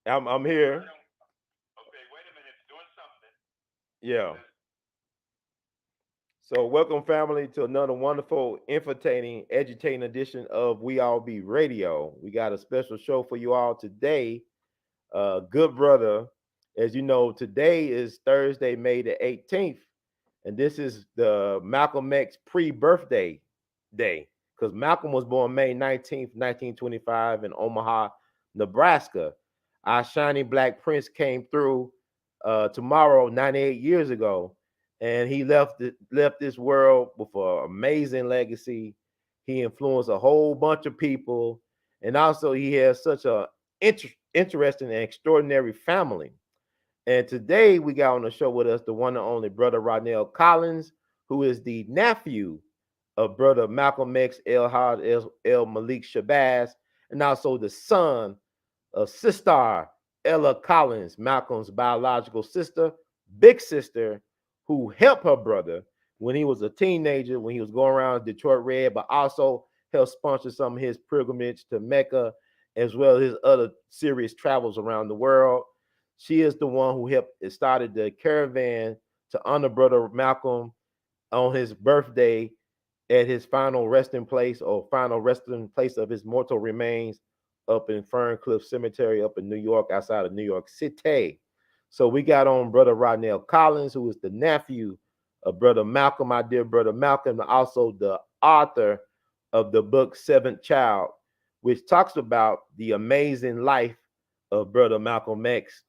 I'm here. Okay, wait a minute. It's doing something. Yeah. So welcome family to another wonderful, entertaining, educating edition of We All Be Radio. We got a special show for you all today. Good brother, as you know, today is Thursday, May the 18th, and this is the Malcolm X pre-birthday day because Malcolm was born May 19th, 1925 in Omaha, Nebraska. Our shining black prince came through tomorrow 98 years ago, and he left this world with an amazing legacy. He influenced a whole bunch of people, and also he has such a interesting and extraordinary family. And today we got on the show with us the one and only brother Rodnell Collins, who is the nephew of brother Malcolm X, L. Malik Shabazz, and also the son of sister Ella Collins, Malcolm's biological sister, big sister, who helped her brother when he was a teenager, when he was going around Detroit Red, but also helped sponsor some of his pilgrimage to Mecca, as well as his other serious travels around the world. She is the one who helped started the caravan to honor brother Malcolm on his birthday at his final resting place or final resting place of his mortal remains up in Ferncliff Cemetery up in New York, outside of New York City. So we got on brother Rodnell Collins, who is the nephew of brother Malcolm, my dear brother Malcolm, and also the author of the book Seventh Child, which talks about the amazing life of brother Malcolm X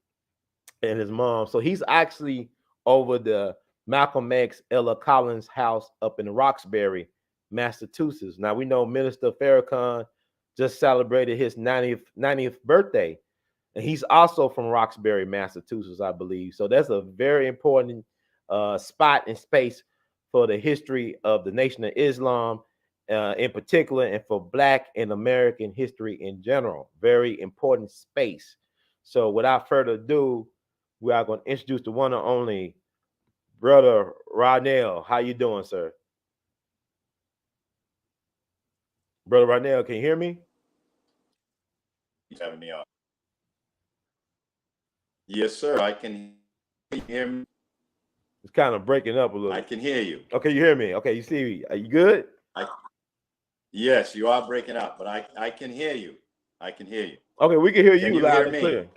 and his mom. So he's actually over the Malcolm X Ella Collins house up in Roxbury, Massachusetts. Now we know Minister Farrakhan just celebrated his 90th birthday, and he's also from Roxbury, Massachusetts, I believe. So that's a very important spot and space for the history of the Nation of Islam, in particular, and for Black and American history in general. Very important space. So without further ado, we are going to introduce the one and only brother Rodnell. How you doing, sir? Brother Rodnell, can you hear me? He's having me on. Yes, sir. I can hear me. It's kind of breaking up a I little. can hear you. Okay, you hear me? Okay, you see me? Are you good? I yes, you are breaking up, but I can hear you. I can hear you. Okay, we can hear Can you you loud hear and me? clear.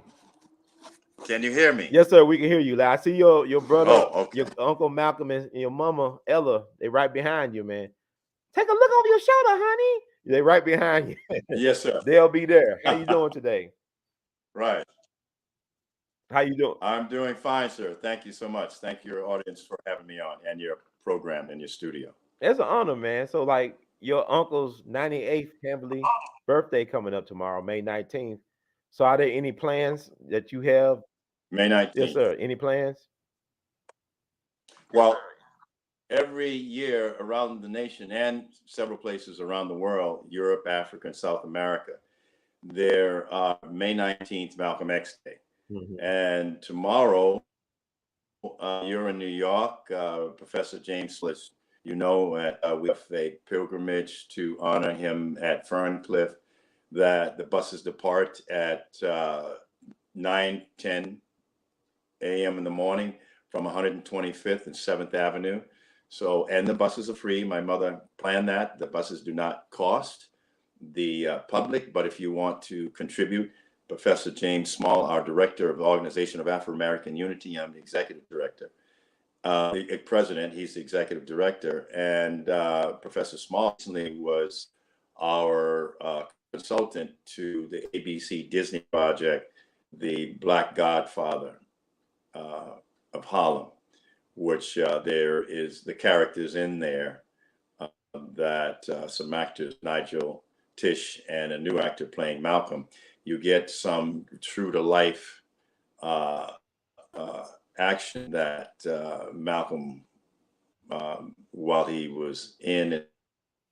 Can you hear me? Yes, sir. We can hear you. Like, I see your brother, Oh, your okay. uncle Malcolm, and your mama Ella. They right behind you, man. Take a look over your shoulder, honey. They right behind you. Yes, sir. They'll be there. How you doing today? Right. How you doing? I'm doing fine, sir. Thank you so much. Thank your audience for having me on and your program and your studio. It's an honor, man. So, like, your uncle's 98th, can't believe, birthday coming up tomorrow, May 19th. So, are there any plans that you have? May Yes, 19th. sir. Any plans? Well, every year around the nation and several places around the world, Europe, Africa, and South America, there May 19th, Malcolm X Day. Mhm. And tomorrow, you're in New York, Professor James Sliss, we have a pilgrimage to honor him at Ferncliff, that the buses depart at 9:10 a.m. in the morning from 125th and 7th Avenue. So, and the buses are free. My mother planned that. The buses do not cost the public, but if you want to contribute, Professor James Small, our director of the Organization of Afro-American Unity, I'm the executive director. The president, he's the executive director, and Professor Small recently was our consultant to the ABC Disney project, The Black Godfather uh, of Harlem, which there is the characters in there that some actors, Nigel Tish and a new actor playing Malcolm. You get some true to life uh, action that Malcolm, while he was in and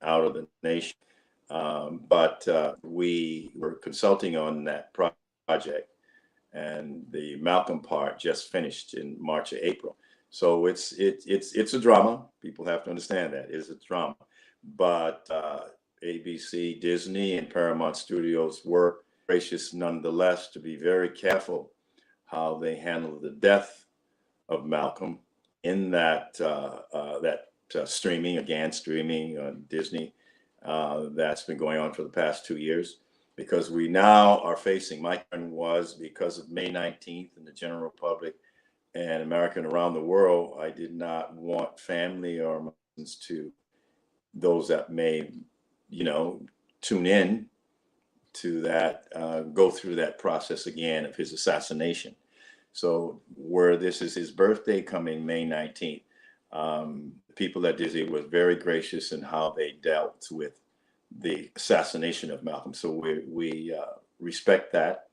out of the nation. But we were consulting on that project, and the Malcolm part just finished in March or April. So it's a drama. People have to understand that it's a drama. But ABC, Disney, and Paramount Studios work gracious nonetheless to be very careful how they handled the death of Malcolm in that streaming on Disney that's been going on for the past 2 years, because we now are facing, my concern was because of May 19th and the general public and American around the world, I did not want family or to those that may, tune in to that, go through that process again of his assassination. So where this is his birthday coming May 19th, people at Disney were very gracious in how they dealt with the assassination of Malcolm. So we respect that.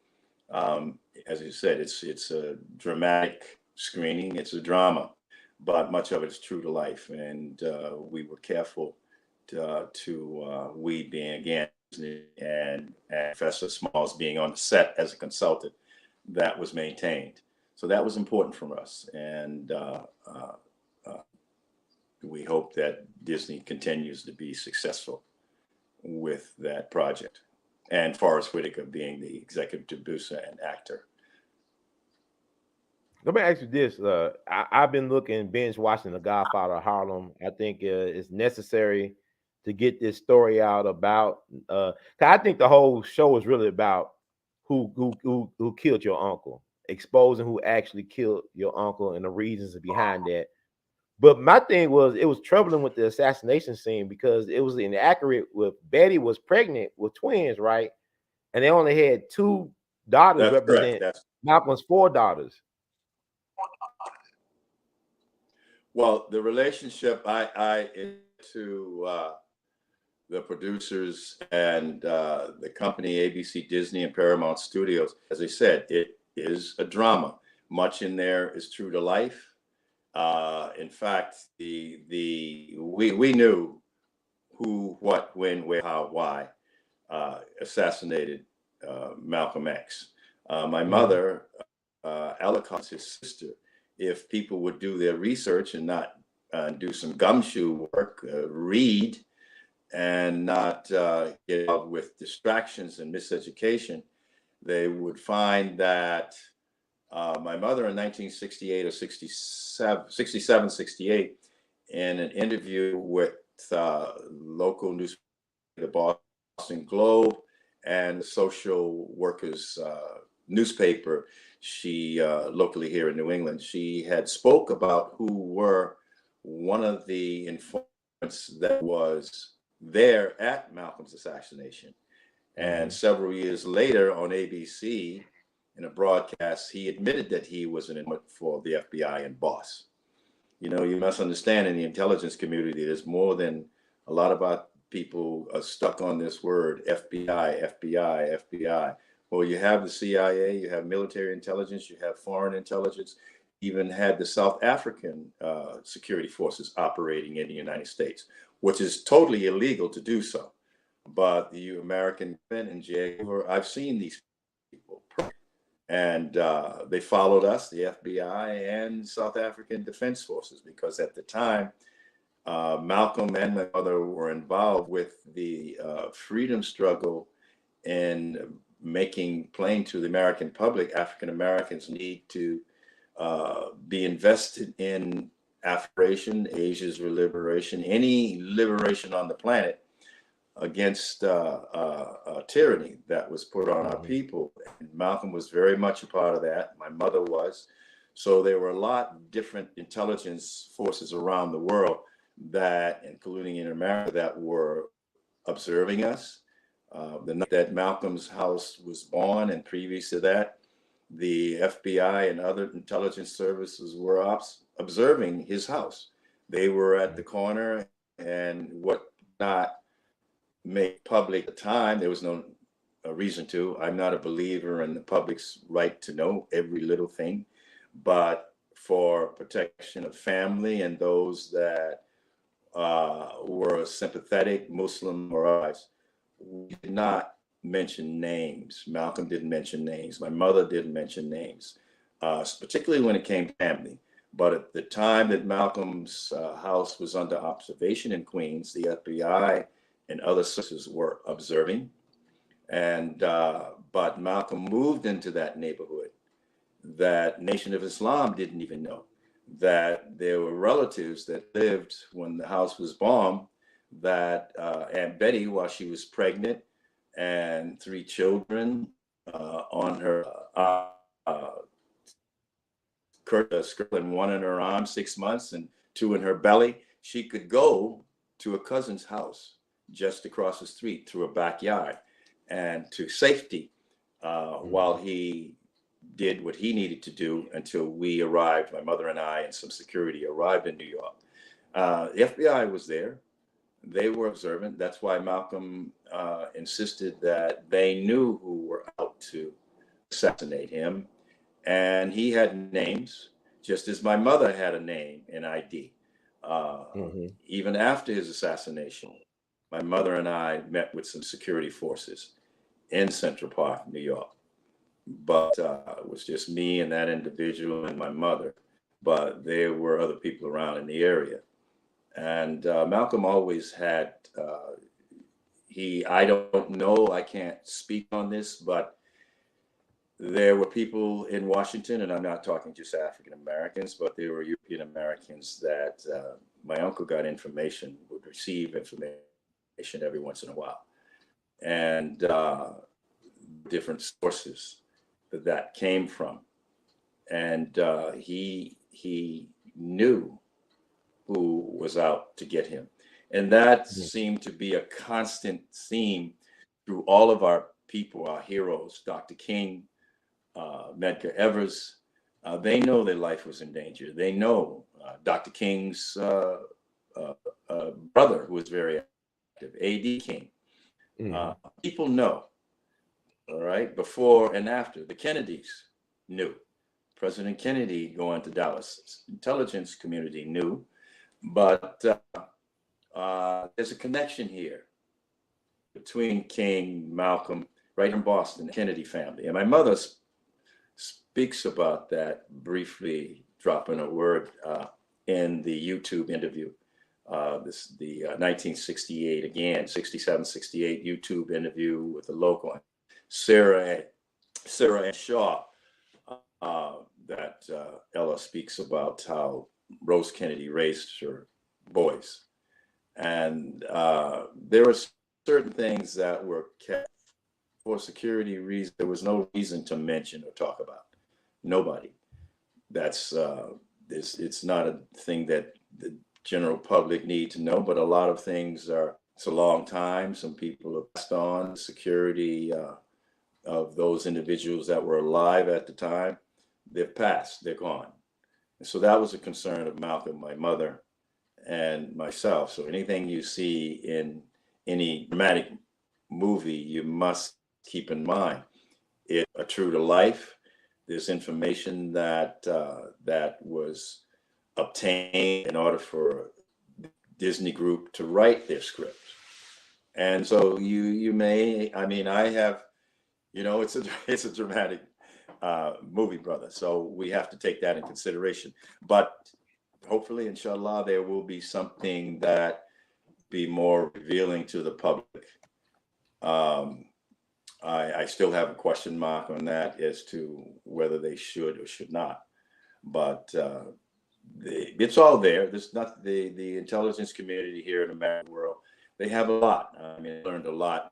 As you said, it's a dramatic screening. It's a drama, but much of it is true to life. And we were careful to W.E.B being again and Professor Smalls being on the set as a consultant, that was maintained. So that was important for us. And we hope that Disney continues to be successful with that project. And Forrest Whitaker being the executive producer and actor. Let me ask you this: I've been binge watching The Godfather of Harlem. I think it's necessary to get this story out about. 'Cause I think the whole show is really about who killed your uncle, exposing who actually killed your uncle and the reasons behind that. But my thing was, it was troubling with the assassination scene because it was inaccurate. With Betty was pregnant with twins, right? And they only had two daughters That's correct. represent Malcolm's four daughters. Well, the relationship I to the producers and the company ABC, Disney, and Paramount Studios, as I said, it is a drama. Much in there is true to life. In fact, we knew who, what, when, where, how, why assassinated Malcolm X. My mother, A.L.L, his sister, if people would do their research and not do some gumshoe work, read, and not get involved with distractions and miseducation, they would find that my mother in 1968 or 67, 68, in an interview with local newspaper, the Boston Globe, and the Social Workers newspaper, she locally here in New England, she had spoke about who were one of the informants that was there at Malcolm's assassination. And several years later on ABC, in a broadcast, he admitted that he was an informant for the FBI and boss. You must understand, in the intelligence community, there's more than a lot of our people are stuck on this word, FBI, FBI, FBI. Well, you have the CIA, you have military intelligence, you have foreign intelligence, even had the South African security forces operating in the United States, which is totally illegal to do so. But the American and jail, I've seen these people, and they followed us, the FBI and South African Defense Forces, because at the time, Malcolm and my mother were involved with the freedom struggle and making plain to the American public, African Americans need to be invested in Afro-Asian, Asia's liberation, any liberation on the planet against tyranny that was put on our people. And Malcolm was very much a part of that. My mother was. So there were a lot of different intelligence forces around the world that, including in America, that were observing us. The night that Malcolm's house was born, and previous to that, the FBI and other intelligence services were observing his house. They were at the corner, and what not make public at the time, there was no reason to. I'm not a believer in the public's right to know every little thing, but for protection of family and those that were sympathetic, Muslim or otherwise, we did not mention names. Malcolm didn't mention names. My mother didn't mention names, particularly when it came to family. But at the time that Malcolm's house was under observation in Queens, the FBI and other sources were observing. And but Malcolm moved into that neighborhood that Nation of Islam didn't even know, that there were relatives that lived when the house was bombed, that Aunt Betty, while she was pregnant and three children on her skirt and one in her arm, 6 months, and two in her belly, she could go to a cousin's house just across the street through a backyard and to safety while he did what he needed to do until we arrived, my mother and I and some security arrived in New York. The FBI was there. They were observant. That's why Malcolm insisted that they knew who were out to assassinate him. And he had names, just as my mother had a name and ID. Even after his assassination, my mother and I met with some security forces in Central Park, New York. But it was just me and that individual and my mother. But there were other people around in the area. And Malcolm always had, I don't know, I can't speak on this, but there were people in Washington, and I'm not talking just African Americans, but there were European Americans that my uncle got information, would receive information every once in a while. And different sources that came from. And he knew who was out to get him. And that seemed to be a constant theme through all of our people, our heroes, Dr. King, Medgar Evers. They know their life was in danger. They know Dr. King's brother, who was very active, A.D. King. People know, all right, before and after. The Kennedys knew. President Kennedy going to Dallas. Intelligence community knew. But there's a connection here between King, Malcolm, right in Boston, the Kennedy family. And my mother speaks about that briefly, dropping a word in the YouTube interview. The 1968, again, 67, 68 YouTube interview with the local Sarah and Shaw, that Ella speaks about how Rose Kennedy raised her boys. And there were certain things that were kept for security reasons. There was no reason to mention or talk about. Nobody. That's it's not a thing that the general public need to know, but a lot of things it's a long time. Some people have passed on. The security of those individuals that were alive at the time, they've passed, they're gone. And so that was a concern of Malcolm, my mother, and myself. So anything you see in any dramatic movie, you must keep in mind it's a true to life. There's information that that was obtained in order for Disney Group to write their script. And so you may, I mean, I have, it's a dramatic movie, brother. So we have to take that in consideration. But hopefully, inshallah, there will be something that be more revealing to the public. I still have a question mark on that as to whether they should or should not. But it's all there. There's not the intelligence community here in the American world. They have a lot. I mean, I learned a lot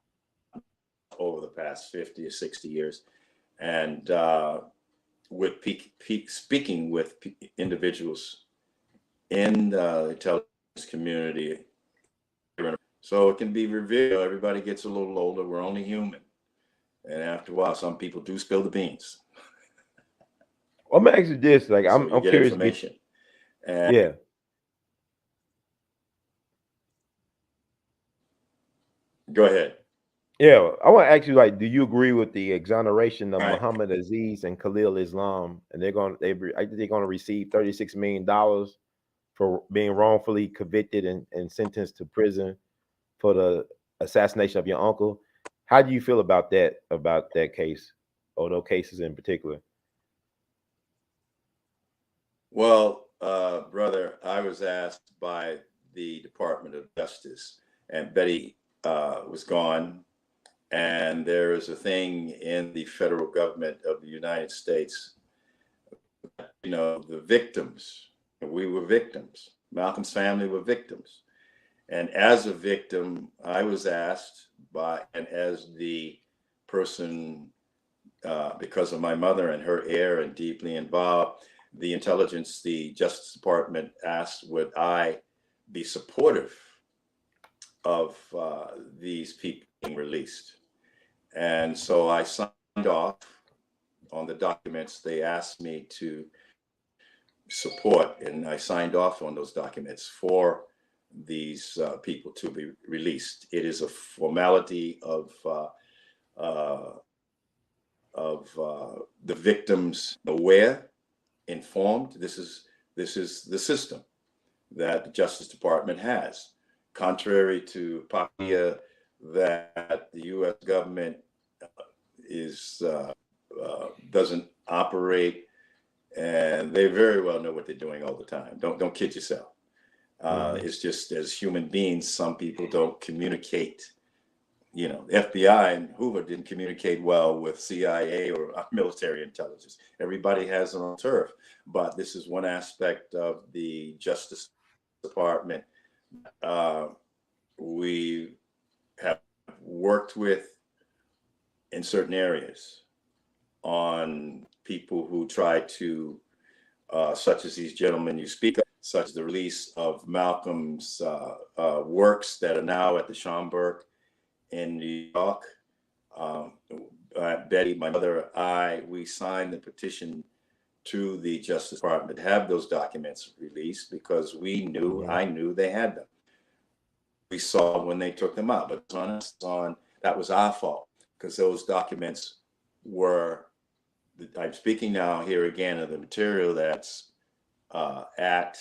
over the past 50 or 60 years. And with speaking with individuals in the intelligence community. So it can be revealed. Everybody gets a little older. We're only human. And after a while, some people do spill the beans. I'm gonna ask you this. Like, So I'm you get curious. information. And Yeah. go ahead. Yeah, I want to ask you, like, do you agree with the exoneration of All right. Muhammad Aziz and Khalil Islam, and I think they're going to receive $36 million for being wrongfully convicted and sentenced to prison for the assassination of your uncle? How do you feel about that case, or those cases in particular? Well, brother, I was asked by the Department of Justice, and Betty was gone, And there is a thing in the federal government of the United States, the victims, we were victims. Malcolm's family were victims. And as a victim, I was asked and as the person, because of my mother and her heir and deeply involved, the Justice Department asked, would I be supportive of these people being released? And so I signed off on the documents they asked me to support, and I signed off on those documents for these people to be released. It is a formality of the victims aware, informed. This is the system that the Justice Department has. Contrary to Papia, that the U.S. government doesn't operate, and they very well know what they're doing all the time. Don't kid yourself. It's just, as human beings, some people don't communicate. FBI and Hoover didn't communicate well with CIA or military intelligence. Everybody has their own turf, but this is one aspect of the Justice Department we have worked with in certain areas on people who try to, such as these gentlemen you speak of, such as the release of Malcolm's works that are now at the Schomburg in New York. Betty, my mother, we signed the petition to the Justice Department to have those documents released because I knew they had them. We saw when they took them out, but that was our fault because those documents were, I'm speaking now here again of the material that's at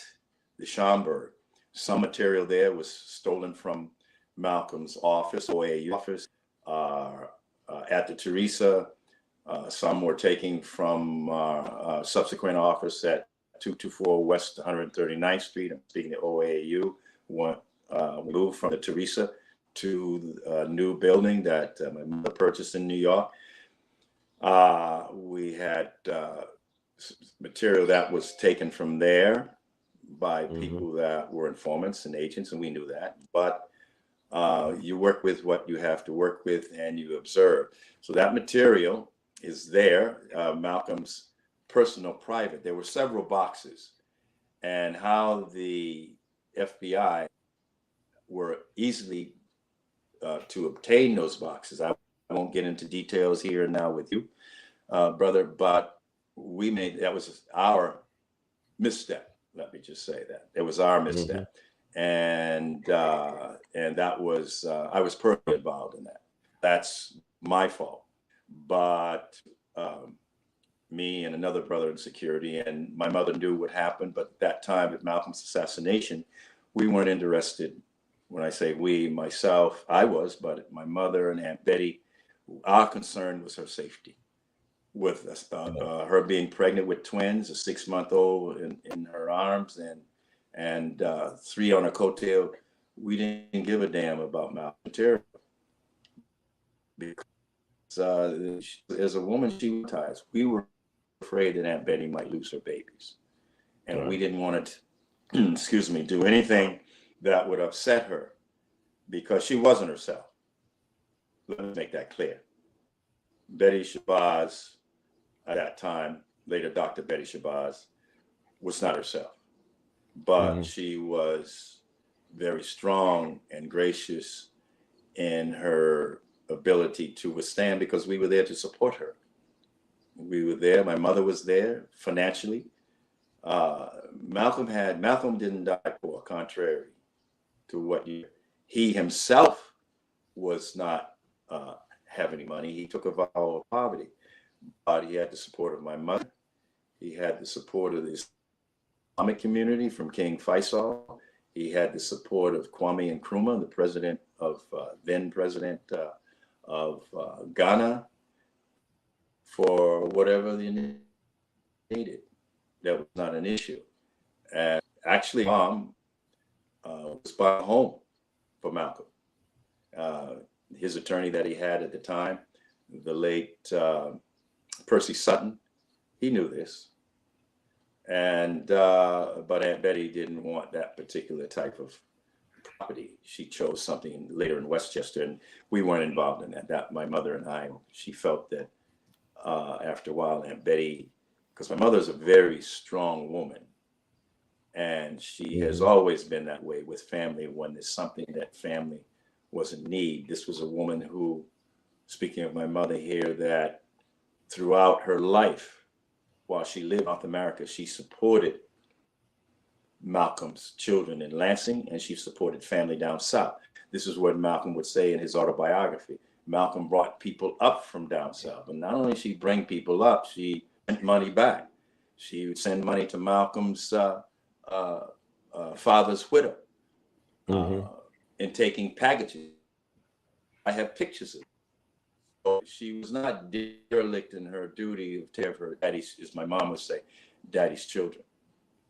the Schomburg. Some material there was stolen from Malcolm's office, OAU office, at the Teresa. Some were taken from subsequent office at 224 West 139th Street. I'm speaking of OAU. Moved from the Teresa to a new building that my mother purchased in New York. We had material that was taken from there by people that were informants and agents, and we knew that. But you work with what you have to work with, and you observe. So that material is there. Malcolm's personal, private. There were several boxes, and how the FBI were easily to obtain those boxes. I won't get into details here and now with you, brother, but that was our misstep. Let me just say that it was our misstep. And that was, I was personally involved in that. That's my fault. But me and another brother in security, and my mother knew what happened, but at that time with Malcolm's assassination, we weren't interested. When I say we, myself, I was, but my mother and Aunt Betty, our concern was her safety. With her being pregnant with twins, a 6-month-old in her arms, and 3 on a coattail, we didn't give a damn about Malcolm's material. Because as a woman, she was traumatized. We were afraid that Aunt Betty might lose her babies. And we didn't want to, do anything that would upset her, because she wasn't herself. Let me make that clear. Betty Shabazz, at that time, later Dr. Betty Shabazz, was not herself. But she was very strong and gracious in her ability to withstand, because we were there to support her. We were there. My mother was there financially. Malcolm didn't die poor, contrary to what he himself was not have any money. He took a vow of poverty, but he had the support of my mother. He had the support of the Islamic community from King Faisal. He had the support of Kwame Nkrumah, the president of then president of Ghana, for whatever they needed. That was not an issue. And actually, Mom was buying a home for Malcolm. his attorney that he had at the time, the late Percy Sutton, he knew this. And but Aunt Betty didn't want that particular type of property. She chose something later in Westchester, and we weren't involved in that. That my mother and I, she felt that after a while, Aunt Betty, because my mother's a very strong woman, and she has always been that way with family. When there's something that family was in need, this was a woman who, speaking of my mother here, that throughout her life, while she lived in North America, she supported Malcolm's children in Lansing, and she supported family down south. This is what Malcolm would say in his autobiography. Malcolm brought people up from down south, and not only she bring people up, she sent money back. She would send money to Malcolm's father's widow in taking packages. I have pictures of it. So she was not derelict in her duty of taking care of her daddy's, as my mom would say, daddy's children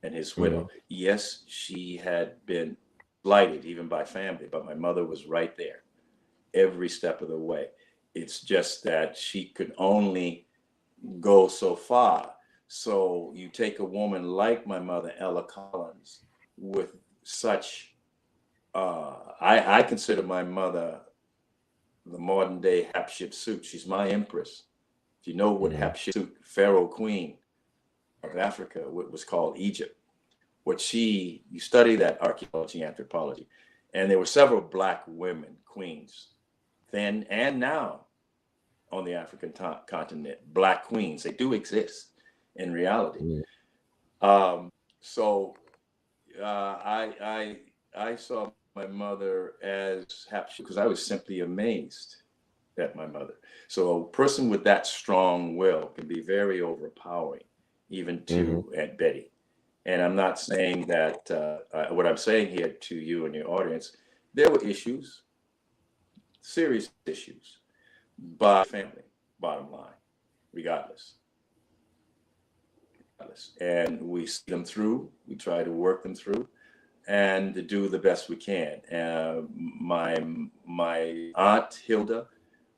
and his widow. Yes, she had been slighted even by family, but my mother was right there every step of the way. It's just that she could only go so far. So you take a woman like my mother, Ella Collins, with such, I consider my mother the modern day Hatshepsut. She's my empress. If you know what Hatshepsut, Pharaoh Queen of Africa, what was called Egypt, you study that archaeology, anthropology, and there were several Black women, queens, then and now on the African continent, Black queens. They do exist in reality. So I saw my mother as Hatshepsut because I was simply amazed at my mother. So a person with that strong will can be very overpowering, even to Aunt Betty. And I'm not saying that, what I'm saying here to you and your audience, there were issues, serious issues, but family, bottom line, regardless. And we see them through, we try to work them through, and to do the best we can. My aunt Hilda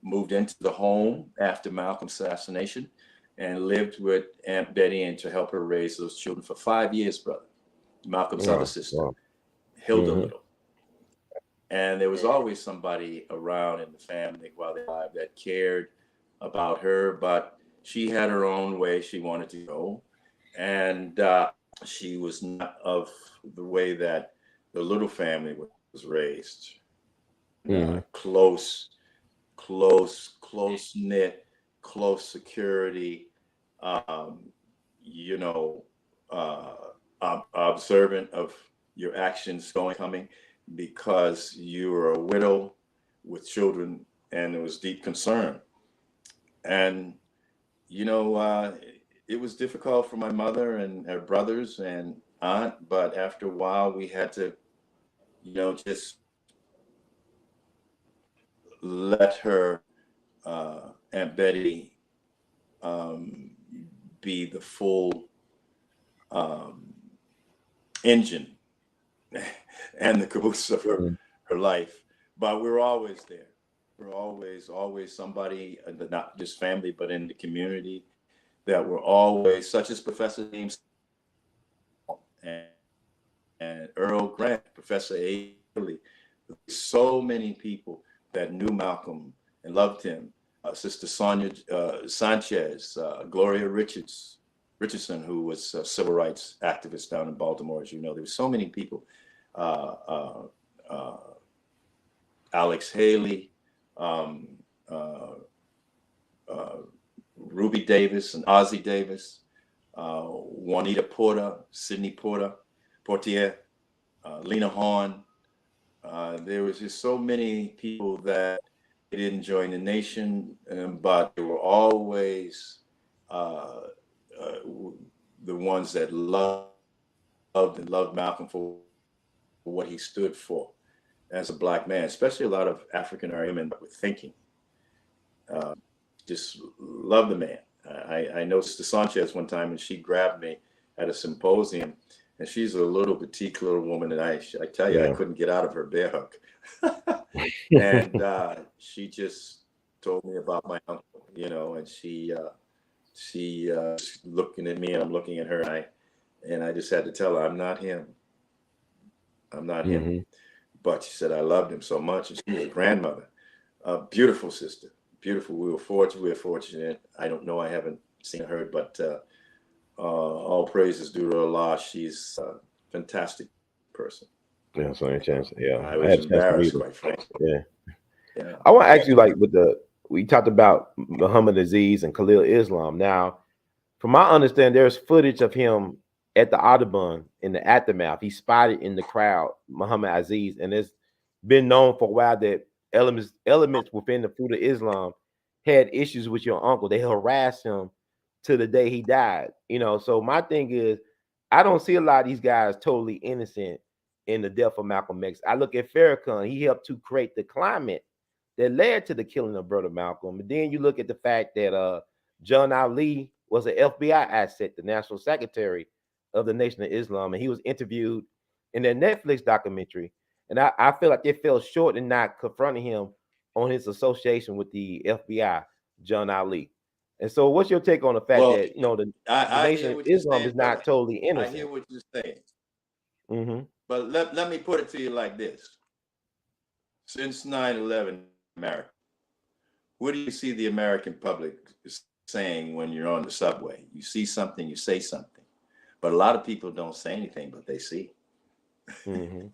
moved into the home after Malcolm's assassination and lived with Aunt Betty and to help her raise those children for 5 years, brother. Malcolm's other sister, Hilda Little. And there was always somebody around in the family while they were alive that cared about her, but she had her own way she wanted to go. And she was not of the way that the Little family was raised. Close knit, close security, you know, observant of your actions going, coming, because you were a widow with children and there was deep concern. And, you know, it was difficult for my mother and her brothers and aunt, but after a while we had to, you know, just let her, Aunt Betty, be the full engine and the caboose of her life. But we're always there. We're always somebody, not just family, but in the community, that were always, such as Professor James and Earl Grant, Professor A.L.L. So many people that knew Malcolm and loved him. Sister Sonia Sanchez, Gloria Richardson, who was a civil rights activist down in Baltimore, as you know. There were so many people. Alex Haley, Ruby Davis and Ozzie Davis, Juanita Porter, Sidney Portier, Lena Horne. There was just so many people that didn't join the nation, but they were always the ones that loved Malcolm for what he stood for as a Black man, especially a lot of African American women with thinking. Just love the man. I know Sister Sanchez one time, and she grabbed me at a symposium, and she's a little petite little woman, and I tell you, I couldn't get out of her bear hug. And she just told me about my uncle, and she looking at me and I'm looking at her, and I just had to tell her, I'm not him. I'm not him. Hmm. But she said I loved him so much, and she was a grandmother, a beautiful sister, beautiful. We were fortunate. We were fortunate. I don't know. I haven't seen her, but all praises due to Allah. She's a fantastic person. Yeah, so any chance. Yeah, I I was had a chance to meet embarrassed, her. quite frankly. Yeah. Yeah. I want to ask you, like, we talked about Muhammad Aziz and Khalil Islam. Now, from my understanding, there's footage of him at the Audubon in the aftermath. He spotted in the crowd Muhammad Aziz, and it's been known for a while that elements within the food of Islam had issues with your uncle. They harassed him to the day he died. So my thing is, I don't see a lot of these guys totally innocent in the death of Malcolm X. I look at Farrakhan; he helped to create the climate that led to the killing of brother Malcolm. And then you look at the fact that John Ali was an FBI asset, the national secretary of the Nation of Islam, and he was interviewed in that Netflix documentary. And I feel like they fell short in not confronting him on his association with the FBI, John Ali. And so, what's your take on the fact Well, that the I Nation hear of what you're Islam saying, is brother. not totally I hear innocent? what you're saying. Mm-hmm. But let me put it to you like this. Since 9/11, America, what do you see the American public saying when you're on the subway? You see something, you say something. But a lot of people don't say anything, but they see. Mm-hmm.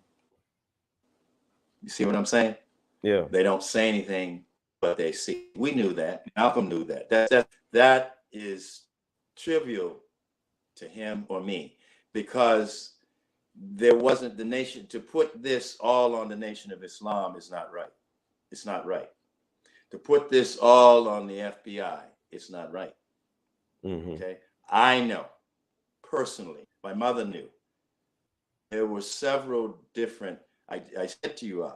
You see what I'm saying? Yeah. They don't say anything, but they see. We knew that. Malcolm knew that. That is trivial to him or me, because there wasn't the nation. To put this all on the Nation of Islam is not right. It's not right. To put this all on the FBI, it's not right. Mm-hmm. Okay. I know personally, my mother knew. There were several different, I said to you,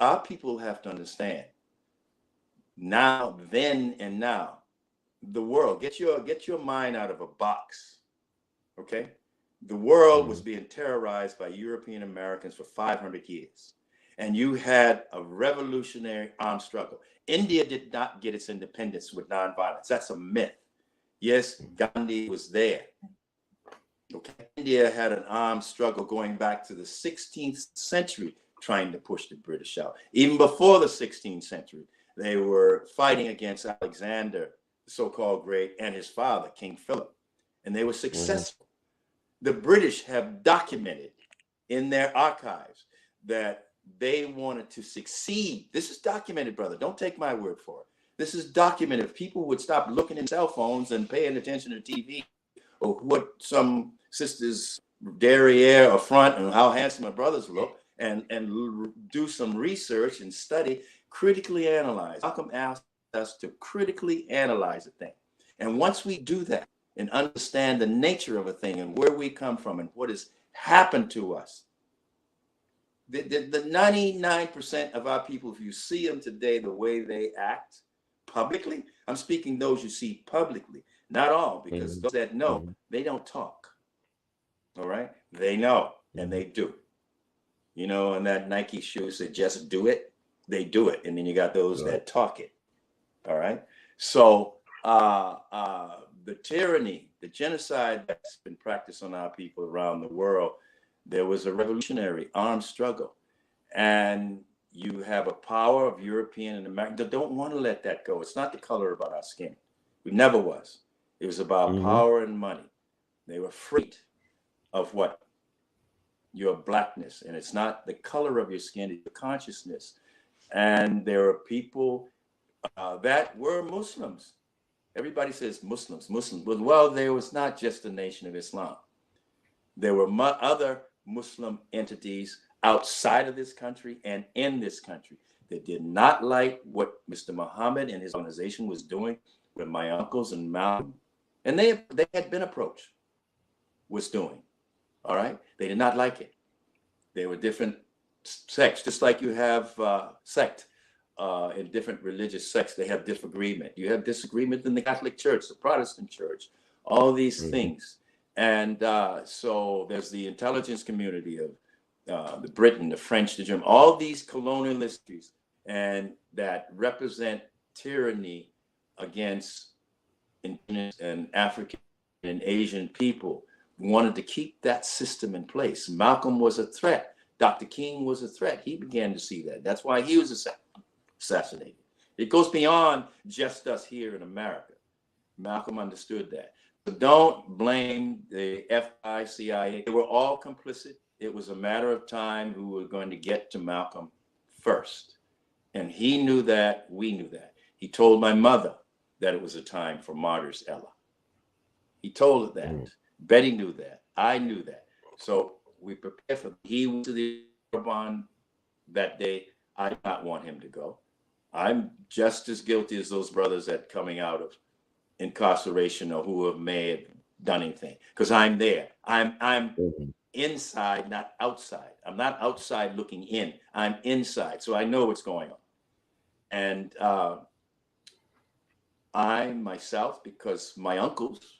our people have to understand now, then, and now. The world, get your mind out of a box. Okay. The world was Mm-hmm. being terrorized by European Americans for 500 years. And you had a revolutionary armed struggle. India did not get its independence with nonviolence. That's a myth. Yes, Gandhi was there. Okay. India had an armed struggle going back to the 16th century, trying to push the British out. Even before the 16th century, they were fighting against Alexander, the so-called Great, and his father, King Philip. And they were Mm-hmm. successful. The British have documented in their archives that they wanted to succeed. This is documented, brother. Don't take my word for it. This is documented. If people would stop looking at cell phones and paying attention to TV, or what some sisters derriere or front and how handsome my brothers look, and do some research and study, critically analyze. Malcolm asked us to critically analyze a thing. And once we do that and understand the nature of a thing and where we come from and what has happened to us, the 99% of our people, if you see them today, the way they act publicly, I'm speaking those you see publicly, not all, because those that know, Mm-hmm. they don't talk. All right. They know and Mm-hmm. they do. And that Nike shoe said, just do it. They do it. And then you got those Right. that talk it. All right. So the tyranny, the genocide that's been practiced on our people around the world, there was a revolutionary armed struggle. And you have a power of European and American that don't want to let that go. It's not the color of our skin. We never was. It was about Mm-hmm. power and money. They were afraid of what? Your blackness. And it's not the color of your skin, it's your consciousness. And there are people that were Muslims. Everybody says Muslims, Muslims. Well, there was not just the Nation of Islam. There were other Muslim entities outside of this country and in this country that did not like what Mr. Muhammad and his organization was doing with my uncles and Malcolm. And they had been approached, was doing. All right. They did not like it. They were different sects, just like you have sect in different religious sects. They have disagreement. You have disagreement in the Catholic Church, the Protestant Church, all these Mm-hmm. things. And so there's the intelligence community of the Britain, the French, the German, all these colonialists, and that represent tyranny against indigenous and African and Asian people, wanted to keep that system in place. Malcolm was a threat. Dr. King was a threat. He began to see that. That's why he was assassinated. It goes beyond just us here in America. Malcolm understood that. So don't blame the FBI, CIA. They were all complicit. It was a matter of time who were going to get to Malcolm first. And he knew that, we knew that. He told my mother that it was a time for martyrs, Ella. He told her that. Betty knew that. I knew that. So we prepared for he went to the Autobahn that day. I did not want him to go. I'm just as guilty as those brothers that coming out of incarceration or who may have done anything, because I'm there. I'm inside, not outside. I'm not outside looking in. I'm inside, so I know what's going on. And I myself, because my uncles,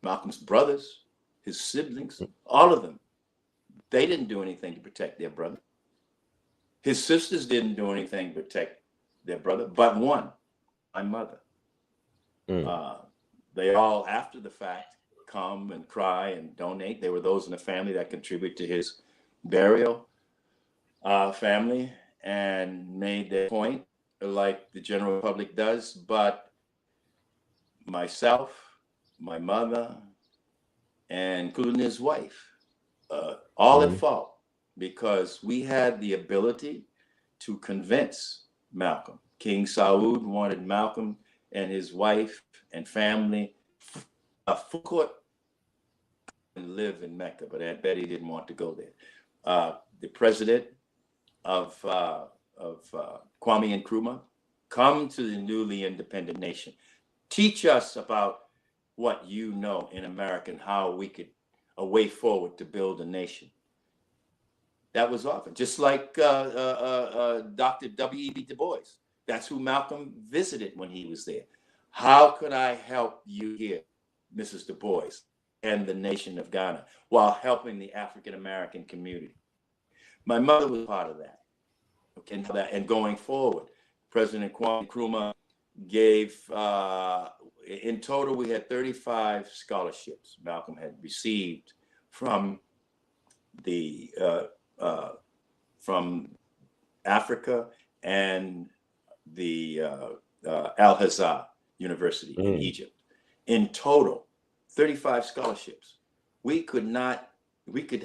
Malcolm's brothers, his siblings, all of them, they didn't do anything to protect their brother. His sisters didn't do anything to protect their brother, but one, my mother. They all, after the fact, come and cry and donate. There were those in the family that contribute to his burial family and made their point like the general public does. But myself, my mother, and including his wife, all at fault, because we had the ability to convince Malcolm. King Saud wanted Malcolm and his wife and family a full court and live in Mecca, but Aunt Betty didn't want to go there. The president of Kwame Nkrumah, come to the newly independent nation. Teach us about what you know in America and how we could a way forward to build a nation. That was offered, just like Dr. W.E.B. Du Bois. That's who Malcolm visited when he was there. How could I help you here, Mrs. Du Bois, and the nation of Ghana, while helping the African American community? My mother was part of that. Okay, and going forward, President Kwame Nkrumah gave, in total, we had 35 scholarships Malcolm had received from the from Africa and the Al-Azhar University in Egypt. In total, 35 scholarships. We could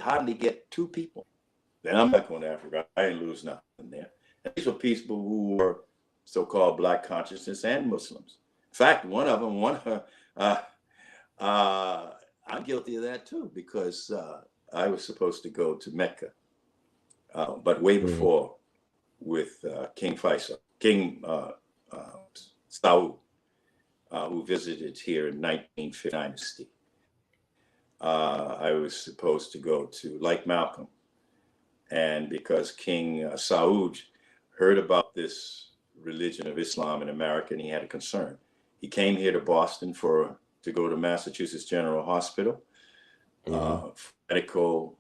hardly get 2 people. Then I'm not going to Africa. I didn't lose nothing there. And these were people who were so-called Black consciousness and Muslims. In fact, one of them, I'm guilty of that too, because I was supposed to go to Mecca, but way before with King Faisal, King Saud, who visited here in 1950 dynasty. I was supposed to go to, like Malcolm, and because King Saud heard about this religion of Islam in America, and he had a concern. He came here to Boston to go to Massachusetts General Hospital for medical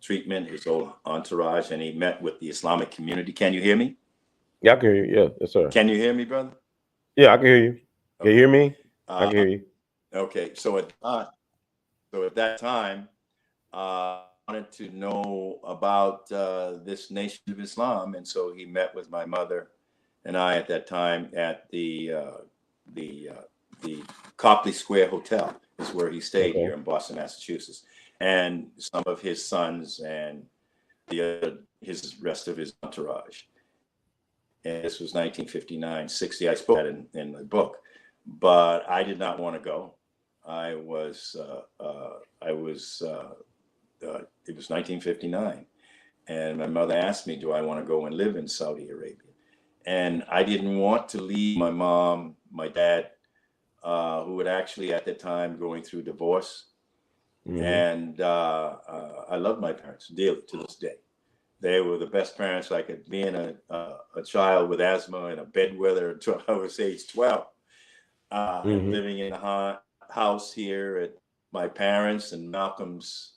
treatment, his old entourage, and he met with the Islamic community. Can you hear me? Yeah, I can hear you. Yeah, yes, sir. Can you hear me, brother? Yeah, I can hear you. Can you hear me? I can hear you. Okay, so at that time, I wanted to know about this Nation of Islam, and so he met with my mother and I at that time at the Copley Square Hotel, is where he stayed here in Boston, Massachusetts, and some of his sons and his rest of his entourage. And this was 1959, 60. I spoke that in the book, but I did not want to go. It was 1959, and my mother asked me, do I want to go and live in Saudi Arabia? And I didn't want to leave my mom, my dad, who had actually at the time going through divorce. And I love my parents dearly to this day. They were the best parents I could be. A child with asthma and a bedwetter until I was age 12. Living in a house here at my parents and Malcolm's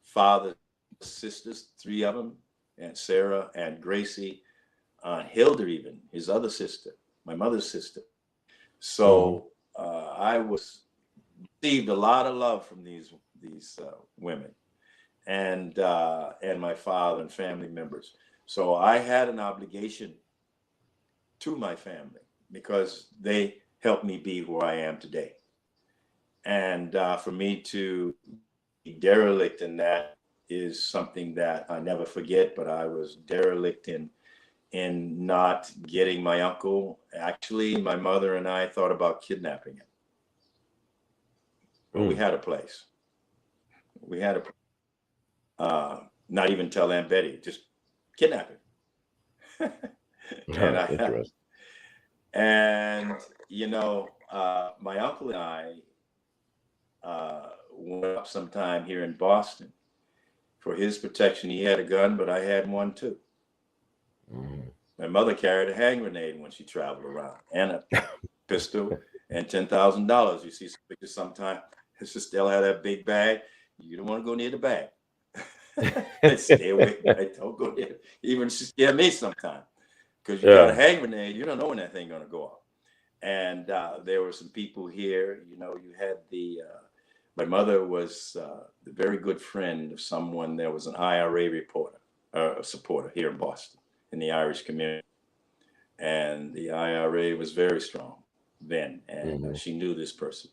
father sisters, three of them, and Sarah and Gracie, Hilda, even his other sister, my mother's sister. So I was received a lot of love from these women and my father and family members. So I had an obligation to my family because they helped me be who I am today. And for me to be derelict in that is something that I never forget. But I was derelict in not getting my uncle. Actually, my mother and I thought about kidnapping him. But we had a place. We had not even tell Aunt Betty, just kidnap him. Interesting. And my uncle and I went up sometime here in Boston. For his protection, he had a gun, but I had one too. My mother carried a hand grenade when she traveled around, and a pistol, and $10,000. You see some pictures sometimes. Sister Stella had that big bag. You don't want to go near the bag. Stay away. Don't go near. Even she scared me sometimes because you got a hand grenade. You don't know when that thing gonna go off. And there were some people here. You had my mother was the very good friend of someone. There was an IRA supporter here in Boston in the Irish community. And the IRA was very strong then. And she knew this person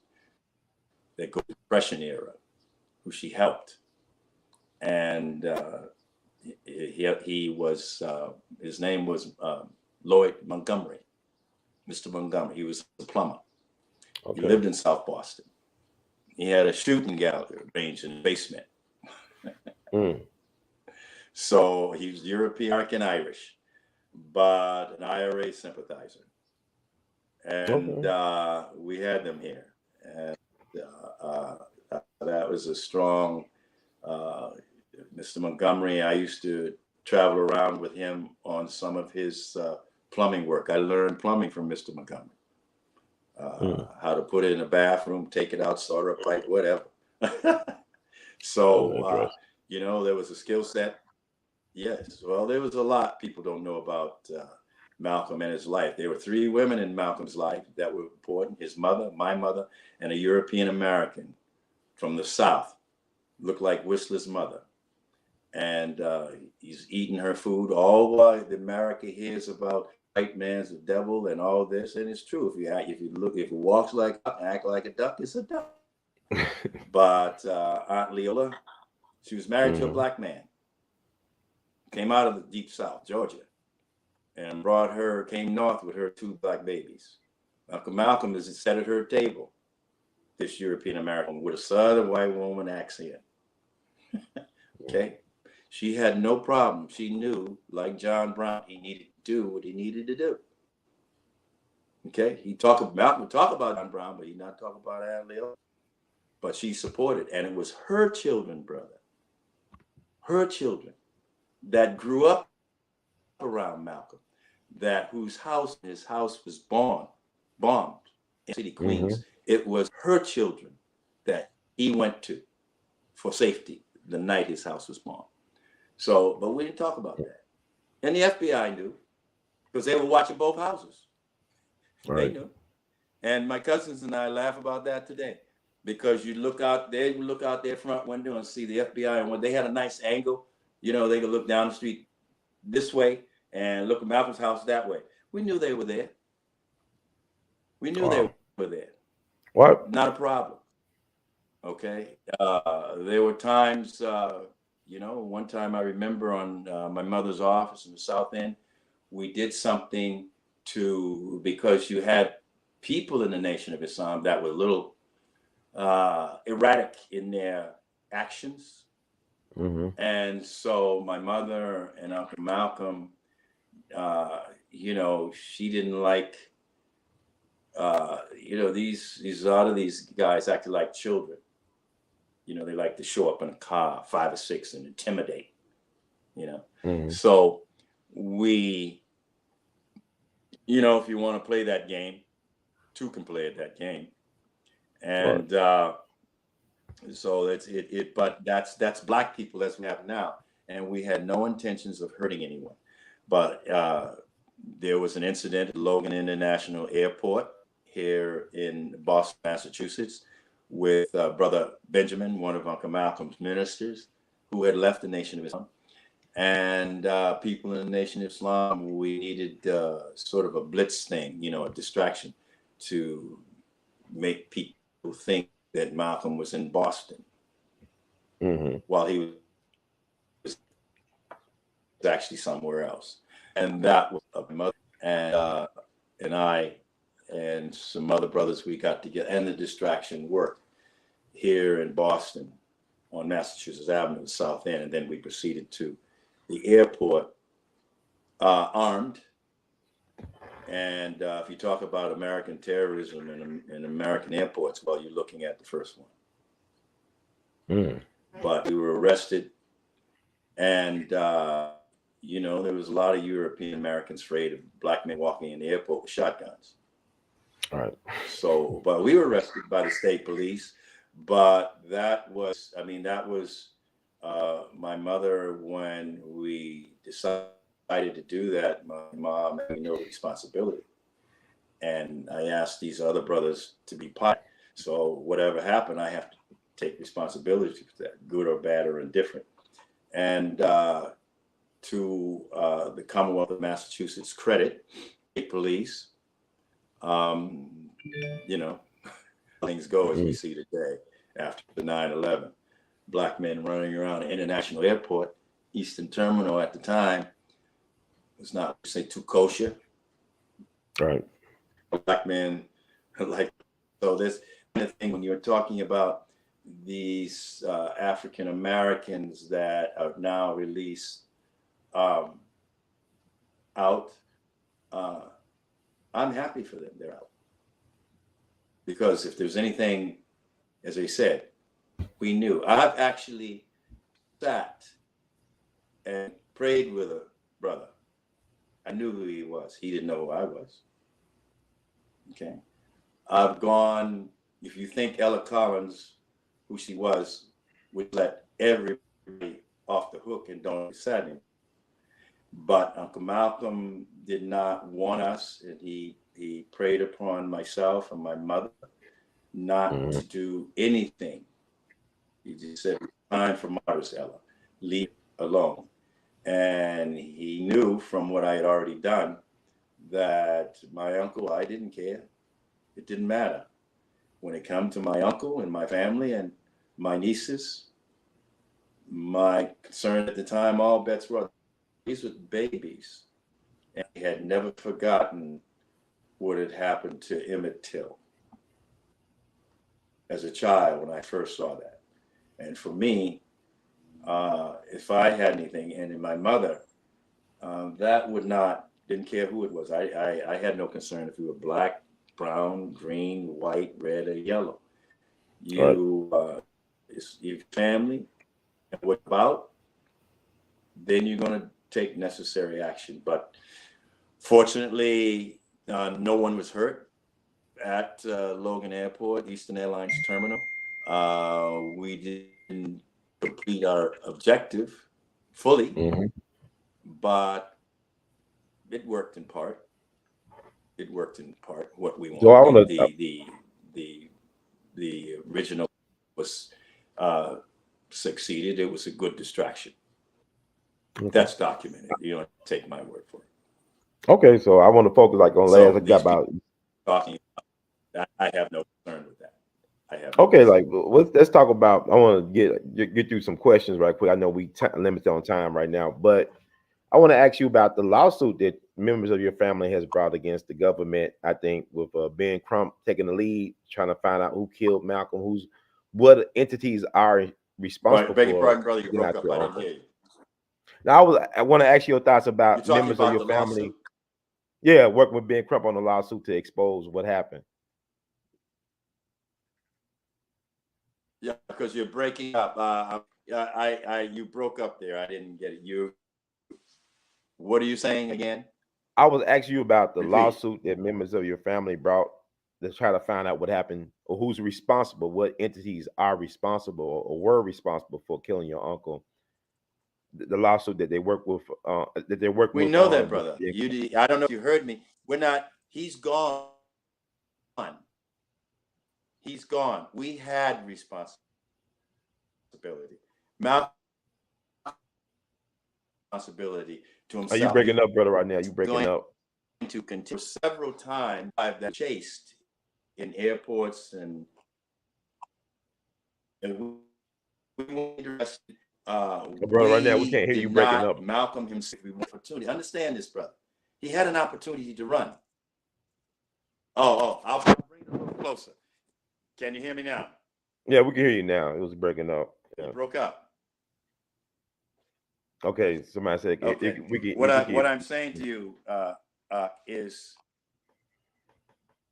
that go to the Depression era, who she helped. And he was, his name was Lloyd Montgomery, Mr. Montgomery. He was a plumber. Okay. He lived in South Boston. He had a shooting gallery range in the basement. So he was European, American, Irish, but an IRA sympathizer. And we had them here. And that was a strong, Mr. Montgomery. I used to travel around with him on some of his plumbing work. I learned plumbing from Mr. Montgomery. How to put it in a bathroom, take it out, solder a pipe, whatever. So, there was a skill set. Yes. Well, there was a lot people don't know about Malcolm and his life. There were three women in Malcolm's life that were important. His mother, my mother, and a European American from the South. Looked like Whistler's mother. And he's eating her food all while America hears about white man's the devil and all this. And it's true. If it walks like a duck, act like a duck, it's a duck. But Aunt Leola, she was married to a black man. Came out of the deep South, Georgia, and came north with her two black babies. Malcolm is sat at her table, this European American with a Southern white woman accent. Okay. She had no problem. She knew, like John Brown, he needed to do what he needed to do. Okay. Malcolm would talk about John Brown, but he not talk about A.L.L. But she supported, and it was her children, brother. Her children that grew up around Malcolm, his house was bombed in city Queens. It was her children that he went to for safety the night his house was bombed. So, but we didn't talk about that. And the FBI knew because they were watching both houses. Right. They knew. And my cousins and I laugh about that today because you look out their front window and see the FBI, and when they had a nice angle, they could look down the street this way and look at Malcolm's house that way. We knew they were there. We knew they were there. What? Not a problem. Okay. There were times, one time I remember on my mother's office in the South End, we did something because you had people in the Nation of Islam that were a little erratic in their actions. And so my mother and Uncle Malcolm, she didn't like, these a lot of these guys acted like children. They like to show up in a car, 5 or 6, and intimidate. So we, if you want to play that game, two can play at that game. And So but that's black people as we have now, and we had no intentions of hurting anyone. But there was an incident at Logan International Airport here in Boston, Massachusetts, with Brother Benjamin, one of Uncle Malcolm's ministers, who had left the Nation of Islam. And people in the Nation of Islam, we needed sort of a blitz thing, a distraction to make people think that Malcolm was in Boston while he was actually somewhere else. And that was my mother and I and some other brothers, we got together, and the distraction worked here in Boston on Massachusetts Avenue, the South End. And then we proceeded to the airport armed. And if you talk about American terrorism in American airports, well, you're looking at the first one. But we were arrested, and there was a lot of European Americans afraid of black men walking in the airport with shotguns. All right. So, but we were arrested by the state police. But that was my mother, when we decided to do that. My mom had no responsibility, and I asked these other brothers to be part. So whatever happened, I have to take responsibility for that, good or bad or indifferent. And to the Commonwealth of Massachusetts' credit, state police, things go as we see today after the 9/11. Black men running around the International Airport, Eastern Terminal at the time was not, say, too kosher. Right. Black men, like, so this kind of thing, when you're talking about these African Americans that are now released out, I'm happy for them. They're out. Because if there's anything, as I said, we knew. I've actually sat and prayed with a brother. I knew who he was. He didn't know who I was. Okay. I've gone, if you think Ella Collins, who she was, would let everybody off the hook and don't decide him. But Uncle Malcolm did not want us, and he preyed upon myself and my mother not to do anything. He just said, "Time for martyrs, Ella. Leave alone." And he knew from what I had already done that my uncle, I didn't care. It didn't matter. When it came to my uncle and my family and my nieces, my concern at the time, all bets were off. These were babies. And he had never forgotten what had happened to Emmett Till as a child when I first saw that. And for me, if I had anything, and in my mother, that didn't care who it was. I had no concern if you were black, brown, green, white, red, or yellow. You, your family, and what about, then you're going to take necessary action. But fortunately, no one was hurt at Logan Airport, Eastern Airlines Terminal. We didn't complete our objective fully, but it worked in part. It worked in part what we So I want wanted. to. The original was succeeded. It was a good distraction. That's documented. You don't take my word for it. Okay, so I want to focus like on last. I got about talking. I have no concern with that. I have. Okay, like let's talk about. I want to get through some questions right quick. I know we limited on time right now, but I want to ask you about the lawsuit that members of your family has brought against the government. I think with Ben Crump taking the lead, trying to find out who killed Malcolm, what entities are responsible Beg your for pardon, brother. You getting broke out up. your I didn't uncle. hear you. Now I want to ask you your thoughts You're about talking members of about your the family. lawsuit? Yeah, working with Ben Crump on the lawsuit to expose what happened. Yeah, because you're breaking up. You broke up there. I didn't get it. What are you saying again? I was asking you about the Repeat. lawsuit that members of your family brought let's try to find out what happened or who's responsible, what entities are responsible or were responsible for killing your uncle. The lawsuit that they work with, that they're working We with know that, on. brother. I don't know if you heard me. We're not. He's gone. He's gone. We had responsibility. Malcolm responsibility to Are you himself. breaking He's up, brother? Right now, you breaking going up. to continue several times. I've been chased in airports and we weren't arrested. Brother, right now we We can't hear you did breaking up. not. Malcolm himself. We want opportunity. Understand this, brother. He had an opportunity to run. I'll bring it a little closer. Can you hear me now? Yeah, we can hear you now. It was breaking up. You Yeah. broke up. Okay. Somebody said Okay. we can. What I'm saying to you is,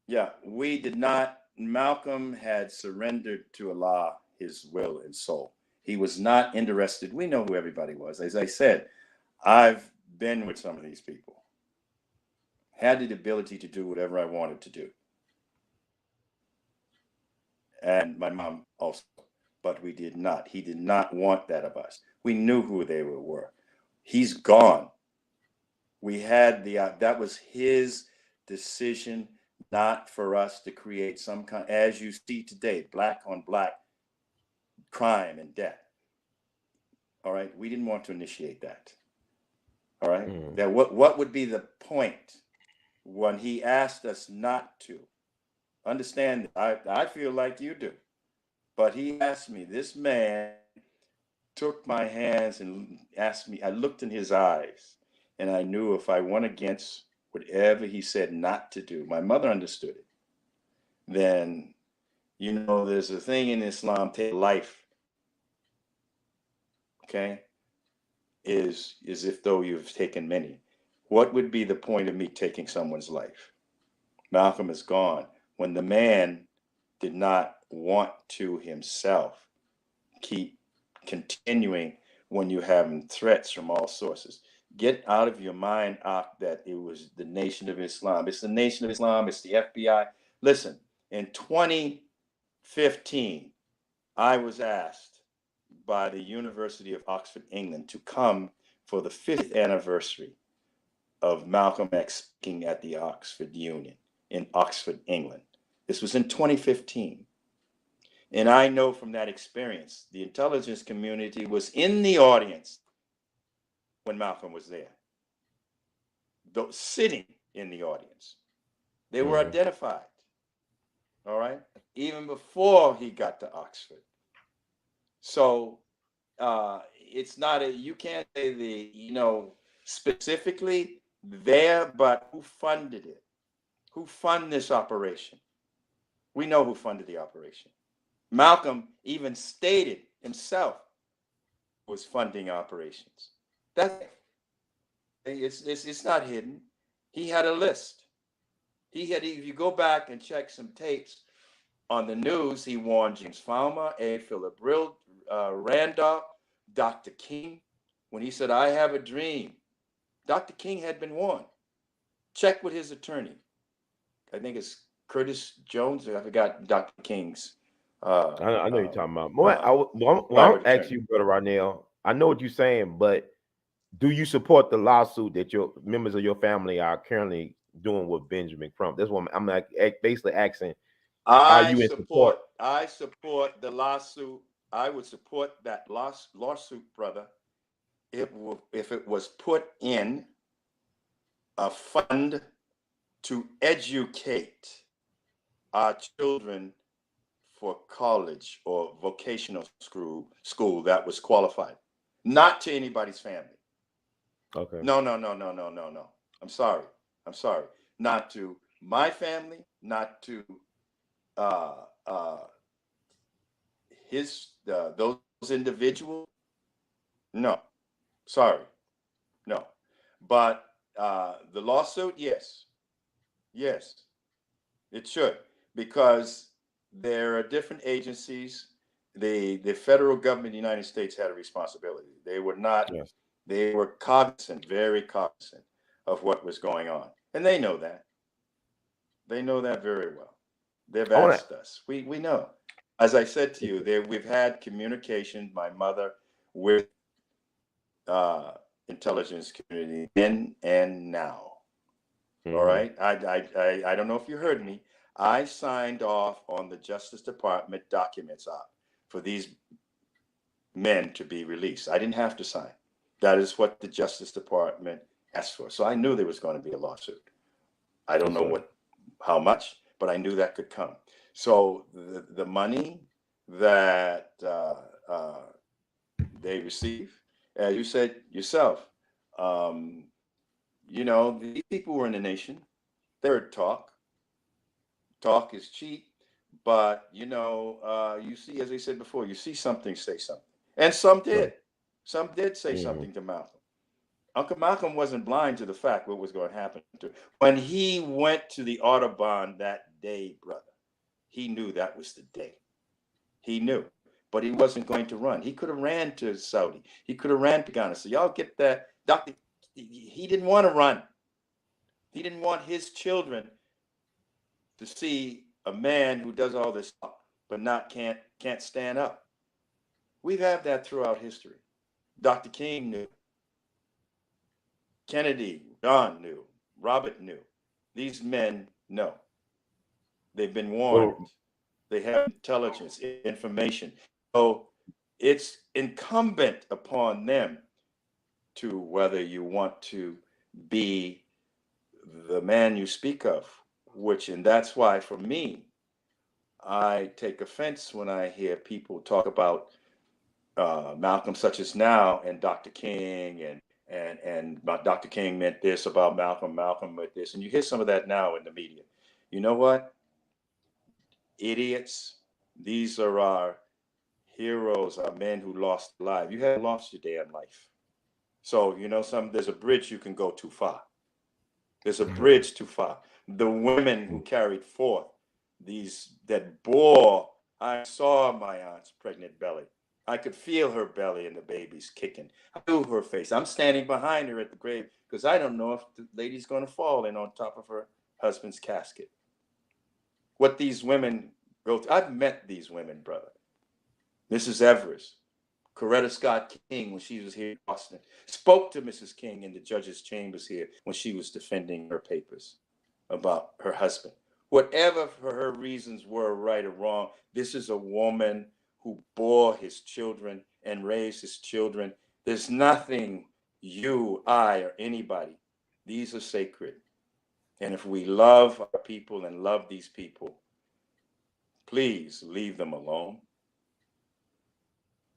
yeah, we did not. Malcolm had surrendered to Allah his will and soul. He was not interested. We know who everybody was. As I said, I've been with some of these people, had the ability to do whatever I wanted to do. And my mom also, but we did not. He did not want that of us. We knew who they were. He's gone. We had that was his decision, not for us to create some kind, as you see today, black on black crime and death. All right, we didn't want to initiate that. All right, that what would be the point when he asked us not to? Understand, I feel like you do, but he asked me. This man took my hands and asked me. I looked in his eyes, and I knew if I went against whatever he said not to do, my mother understood it. Then, there's a thing in Islam, take life, okay, is if though you've taken many. What would be the point of me taking someone's life? Malcolm is gone. When the man did not want to himself keep continuing when you have threats from all sources. Get out of your mind, that it was the Nation of Islam. It's the Nation of Islam. It's the FBI. Listen, in 2015, I was asked by the University of Oxford, England, to come for the 50th anniversary of Malcolm X speaking at the Oxford Union in Oxford, England. This was in 2015. And I know from that experience, the intelligence community was in the audience when Malcolm was there, sitting in the audience. They were identified, all right, even before he got to Oxford. So it's not you can't say specifically there, but who funded it? Who funded this operation? We know who funded the operation. Malcolm even stated himself was funding operations. That's it's not hidden. He had a list. If you go back and check some tapes on the news, he warned James Falmer, A. Philip Randolph, Dr. King, when he said, "I have a dream." Dr. King had been warned. Check with his attorney. I think it's Curtis Jones. I forgot Dr. King's. I know you're talking about. Private I'll ask attorney. you, brother Rodnell. I know what you're saying, but do you support the lawsuit that your members of your family are currently doing with Benjamin Crump? That's what I'm like, basically asking. Are I you in support? support. I support the lawsuit. I would support that lawsuit, brother, if it was put in a fund to educate our children for college or vocational school that was qualified, not to anybody's family. Okay. No, no, no, no, no, no, no. I'm sorry. I'm sorry. Not to my family, not to uh, uh, those individuals. No, sorry, no. But the lawsuit, yes, yes, it should, because there are different agencies. The federal government of the United States had a responsibility. They were not. Yes. They were cognizant, very cognizant of what was going on, and they know that. They know that very well. They've I want to. asked us. We know. As I said to you, we've had communication, my mother, with uh, intelligence community then and now. All Mm-hmm. right. I don't know if you heard me. I signed off on the Justice Department documents up for these men to be released. I didn't have to sign. That is what the Justice Department asked for. So I knew there was going to be a lawsuit. I don't Yes, know sir. how much, but I knew that could come. So the money that they receive, as you said yourself, um, these people were in the nation. They heard talk. Talk is cheap, but you see, as I said before, you see something, say something, and some Right. did. Some did say Mm-hmm. something to Malcolm. Uncle Malcolm wasn't blind to the fact what was going to happen to him. When he went to the Audubon that day, brother, he knew that was the day. He knew, but he wasn't going to run. He could have ran to Saudi. He could have ran to Ghana. So y'all get that, Doctor. He didn't want to run. He didn't want his children to see a man who does all this but not can't stand up. We've had that throughout history. Dr. King knew. Kennedy, John knew. Robert knew. These men know. They've been warned. Well, They have intelligence, information. So it's incumbent upon them to whether you want to be the man you speak of, and that's why for me, I take offense when I hear people talk about Malcolm, such as now, and Dr. King, and Dr. King meant this about Malcolm. Malcolm meant this, and you hear some of that now in the media. You know what? Idiots. These are our heroes, our men who lost life. You haven't lost your damn life. So there's a bridge you can go too far. There's a bridge too far. The women who carried forth these that bore. I saw my aunt's pregnant belly. I could feel her belly and the baby's kicking. I knew her face. I'm standing behind her at the grave because I don't know if the lady's going to fall in on top of her husband's casket. What these women go through. I've met these women, brother. Mrs. Everest, Coretta Scott King, when she was here in Boston, spoke to Mrs. King in the judge's chambers here when she was defending her papers about her husband. Whatever her reasons were, right or wrong, this is a woman who bore his children and raised his children. There's nothing you, I, or anybody. These are sacred. And if we love our people and love these people, please leave them alone.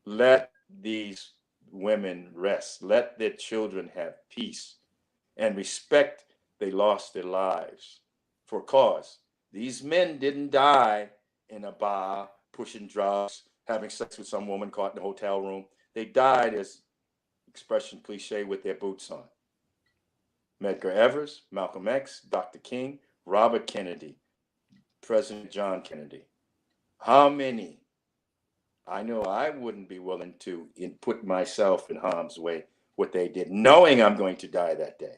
Let these women rest. Let their children have peace and respect. They lost their lives for cause. These men didn't die in a bar, pushing drugs, having sex with some woman caught in a hotel room. They died, as expression cliche, with their boots on. Medgar Evers, Malcolm X, Dr. King, Robert Kennedy, President John Kennedy. How many? I know I wouldn't be willing to put myself in harm's way what they did, knowing I'm going to die that day,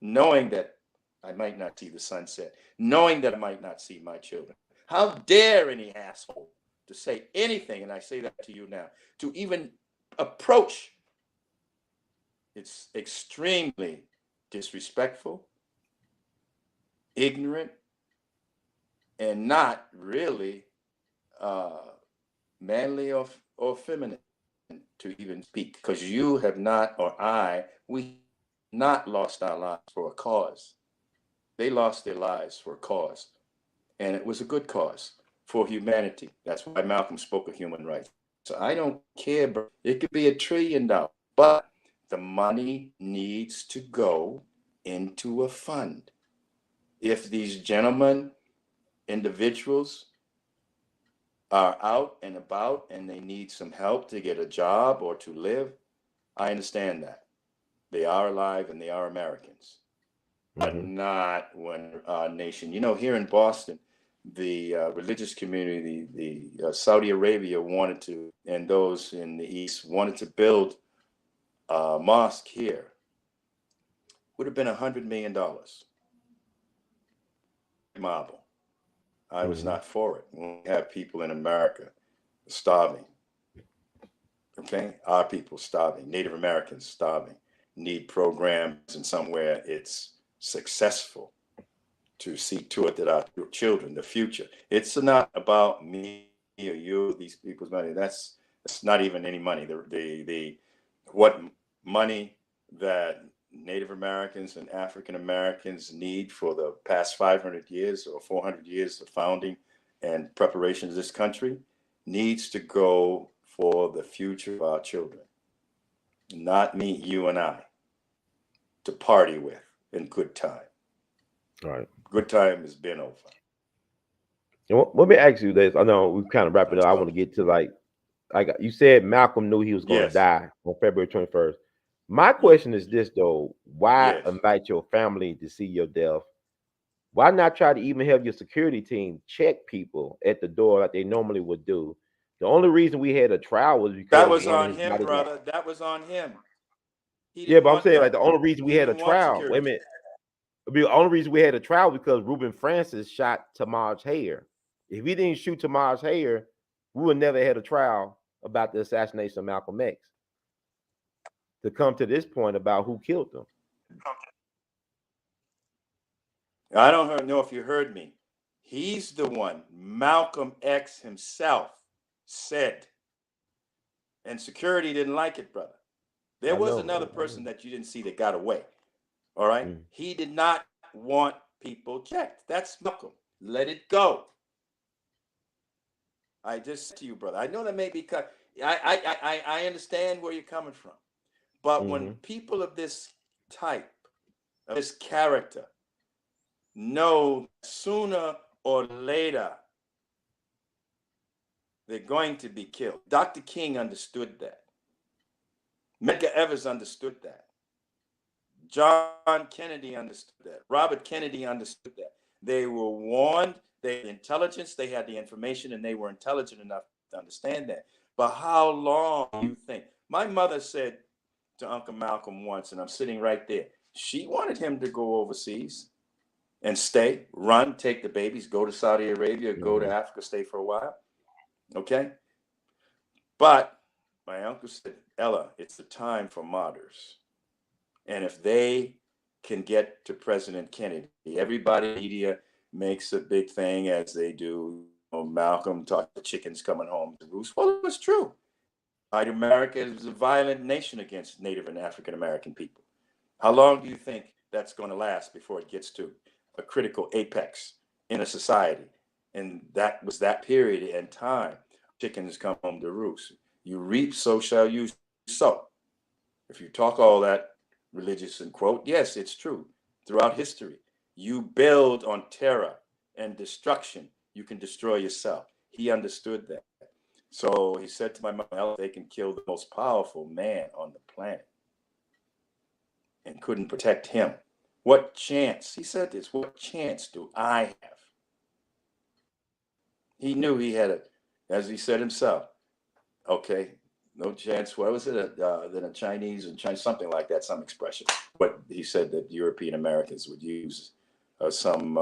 knowing that I might not see the sunset, knowing that I might not see my children. How dare any asshole to say anything, and I say that to you now, to even approach. It's extremely disrespectful, ignorant, and not really uh, manly or feminine to even speak, because you have not, or we not lost our lives for a cause. They lost their lives for a cause, and it was a good cause for humanity. That's why Malcolm spoke of human rights. So I don't care, but it could be $1 trillion, but the money needs to go into a fund. If these gentlemen, individuals, are out and about and they need some help to get a job or to live, I understand that. They are alive and they are Americans, but mm-hmm. not when our nation. Here in Boston, the religious community, the Saudi Arabia wanted to, and those in the East wanted to build a mosque here. Would have been $100 million. Marble. I was not for it. We have people in America starving. Okay, our people starving, Native Americans starving, need programs and somewhere it's successful to see to it that our children, the future. It's not about me or you, these people's money. That's not even any money. The what money that Native Americans and African Americans need for the past 500 years or 400 years of founding and preparation of this country needs to go for the future of our children, not me, you, and I, to party with in good time. All right. Good time has been over. Let me ask you this. I know we kind of wrap it up. I So, want to get to like you said, Malcolm knew he was going to yes, die on February 21st. My question is this though: why yes. invite your family to see your death? Why not try to even have your security team check people at the door like they normally would do? The only reason we had a trial was That because was one of on his him, bodyguards. brother. That was on him. He Yeah, didn't but I'm want saying like that. the only reason we He had a didn't want trial. Wait a security. minute. The only reason we had a trial because Reuben Francis shot Tamaj Hayer. If he didn't shoot Tamaj Hayer, we would never had a trial about the assassination of Malcolm X. To come to this point about who killed them. I don't know if you heard me. He's the one, Malcolm X himself said, and security didn't like it, brother. There I was know. another person that you didn't see that got away. All right. Mm. He did not want people checked. That's Malcolm. Let it go. I just said to you, brother. I know that may be cut. I understand where you're coming from. But when people of this type, of this character, know sooner or later they're going to be killed. Dr. King understood that. Medgar Evers understood that. John Kennedy understood that. Robert Kennedy understood that. They were warned, they had the intelligence, they had the information, and they were intelligent enough to understand that. But how long do you think? My mother said to Uncle Malcolm once, and I'm sitting right there, she wanted him to go overseas and stay, run, take the babies, go to Saudi Arabia, go to Africa, stay for a while. Okay? But my uncle said, Ella, it's the time for martyrs. And if they can get to President Kennedy, everybody in the media makes a big thing as they do. Malcolm talked the chickens coming home to roost. Well, it was true. America is a violent nation against Native and African American people. How long do you think that's going to last before it gets to a critical apex in a society? And that was that period in time. Chickens come home to roost. You reap, so shall you sow. If you talk all that religious and quote, yes, it's true. Throughout history, you build on terror and destruction, you can destroy yourself. He understood that. So he said to my mother, they can kill the most powerful man on the planet and couldn't protect him. What chance? He said this, what chance do I have? He knew he had it, as he said himself. Okay, no chance. What was it? Then a Chinese and Chinese, something like that, some expression. But he said that European Americans would use some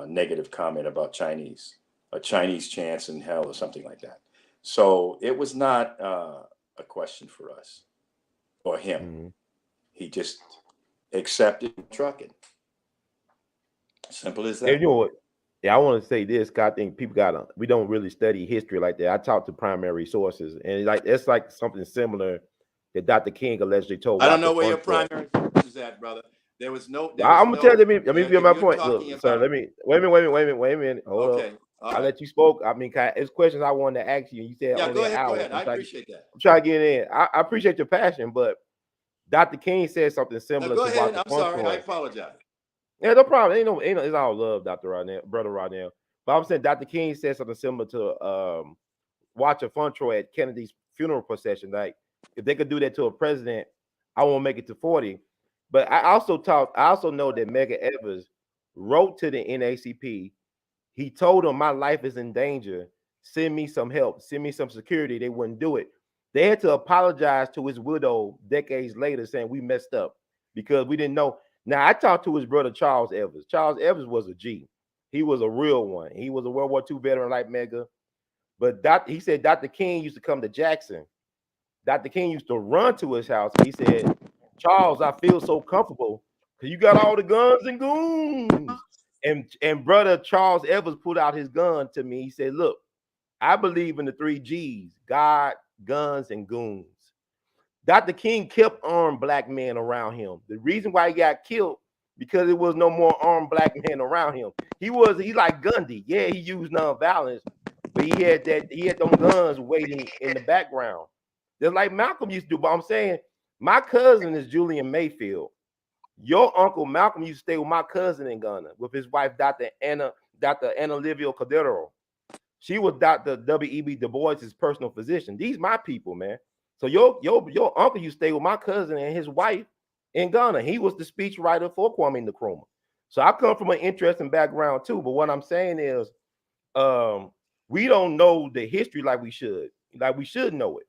negative comment about Chinese, a Chinese chance in hell or something like that. So it was not a question for us or him. He just accepted trucking. Simple as And that. you know what? Yeah, I want to say this. 'Cause I think people we don't really study history like that. I talk to primary sources, and like it's like something similar that Dr. King allegedly told I don't know Walter where your Funchal. primary source is at, brother. There was no, I'm gonna tell you. Let me get if my you're point. talking Look, sir. about, Let me wait a minute. Hold up. okay, all I right. let you spoke. I mean, it's questions I wanted to ask you. You said Yeah, only an go hour. ahead. I appreciate that. I'm trying to get in. I appreciate your passion, but Dr. King said something Now similar go to ahead. Walter I'm sorry. I Funchal. apologize. Yeah, no problem. Ain't no, it's all love, Dr. Rodnell, brother Rodnell. But I'm saying Dr. King said something similar to Watcher Funtroy at Kennedy's funeral procession. Like, if they could do that to a president, I won't make it to 40. But I also know that Medgar Evers wrote to the NACP. He told them my life is in danger. Send me some help, send me some security. They wouldn't do it. They had to apologize to his widow decades later, saying we messed up because we didn't know. Now I talked to his brother Charles Evers. Charles Evers was a G. He was a real one. He was a World War II veteran like Mega. But he said Dr. King used to come to Jackson. Dr. King used to run to his house. He said, Charles, I feel so comfortable because you got all the guns and goons. And brother Charles Evans put out his gun to me. He said, look, I believe in the 3 G's: God, guns, and goons. Dr. King kept armed black men around him. The reason why he got killed, because there was no more armed black men around him. He like Gundy. Yeah, he used nonviolence, but he had them guns waiting in the background. Just like Malcolm used to do. But I'm saying my cousin is Julian Mayfield. Your uncle Malcolm used to stay with my cousin in Ghana with his wife, Dr. Anna Livio Cordero. She was Dr. W.E.B. Du Bois' personal physician. These my people, man. So your uncle used to stay with my cousin and his wife in Ghana. He was the speechwriter for Kwame Nkrumah. So I come from an interesting background too. But what I'm saying is, we don't know the history like we should. Like we should know it.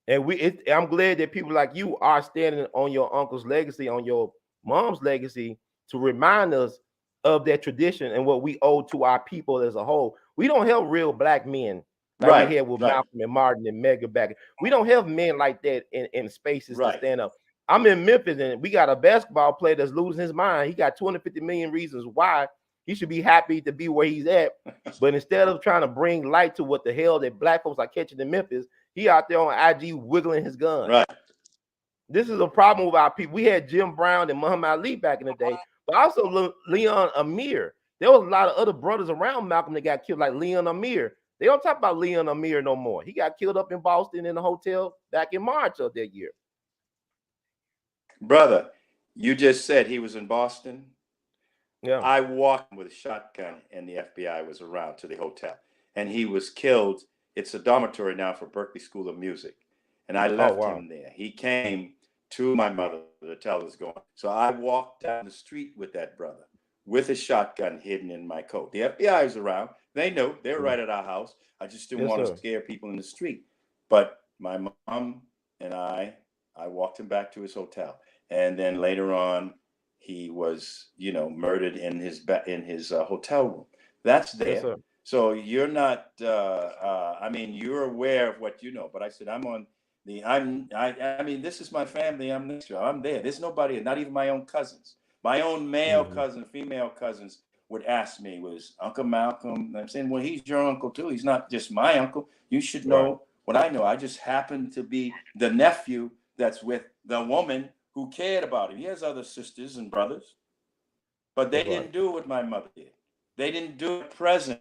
And I'm glad that people like you are standing on your uncle's legacy, on your mom's legacy, to remind us of that tradition and what we owe to our people as a whole. We don't have real black men like we Right, had with right, Malcolm and Martin and Mega back. We don't have men like that in spaces to right. stand up. I'm in Memphis and we got a basketball player that's losing his mind. He got 250 million reasons why he should be happy to be where he's at. But instead of trying to bring light to what the hell that black folks are catching in Memphis, he out there on IG wiggling his gun. Right. This is a problem with our people. We had Jim Brown and Muhammad Ali back in the day, but also Leon Amir. There was a lot of other brothers around Malcolm that got killed, like Leon Amir. They don't talk about Leon Amir no more. He got killed up in Boston in a hotel back in March of that year. Brother, you just said he was in Boston. Yeah. I walked with a shotgun and the FBI was around to the hotel. And he was killed. It's a dormitory now for Berkeley School of Music. And I left him there. He came to my mother to tell us going. So I walked down the street with that brother with a shotgun hidden in my coat. The FBI was around. They knew. They were right at our house. I just didn't want to scare people in the street. But my mom and I walked him back to his hotel. And then later on, he was, murdered in his hotel room. That's there. Yes, so you're not. You're aware of what you know. But I said I'm on the. I mean, this is my family. I'm next to. I'm there. There's nobody. Not even my own cousins. My own male cousin, female cousins would ask me, "Was Uncle Malcolm?" I'm saying, "Well, he's your uncle too. He's not just my uncle. You should know what I know. I just happen to be the nephew that's with the woman who cared about him. He has other sisters and brothers, but they didn't do what my mother did. They didn't do it present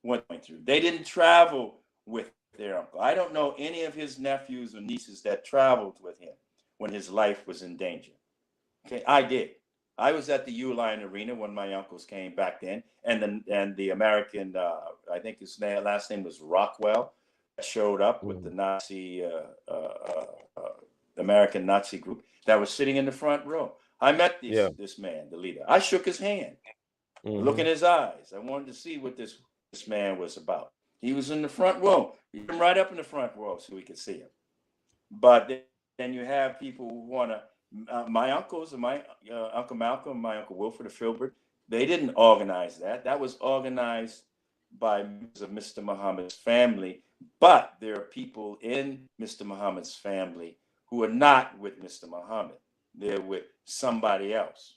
went through. They didn't travel with their uncle. I don't know any of his nephews or nieces that traveled with him when his life was in danger. Okay, I did. I was at the Uline Arena when my uncles came back then, and the American, I think his last name was Rockwell, showed up with the Nazi, American Nazi group that was sitting in the front row. I met this man, the leader. I shook his hand, look in his eyes. I wanted to see what this man was about. He was in the front row. He came right up in the front row so we could see him. But then you have people who want to. My uncles and my Uncle Malcolm, my Uncle Wilford of Filbert, they didn't organize that. That was organized by members of Mr. Muhammad's family. But there are people in Mr. Muhammad's family who are not with Mr. Muhammad. They're with somebody else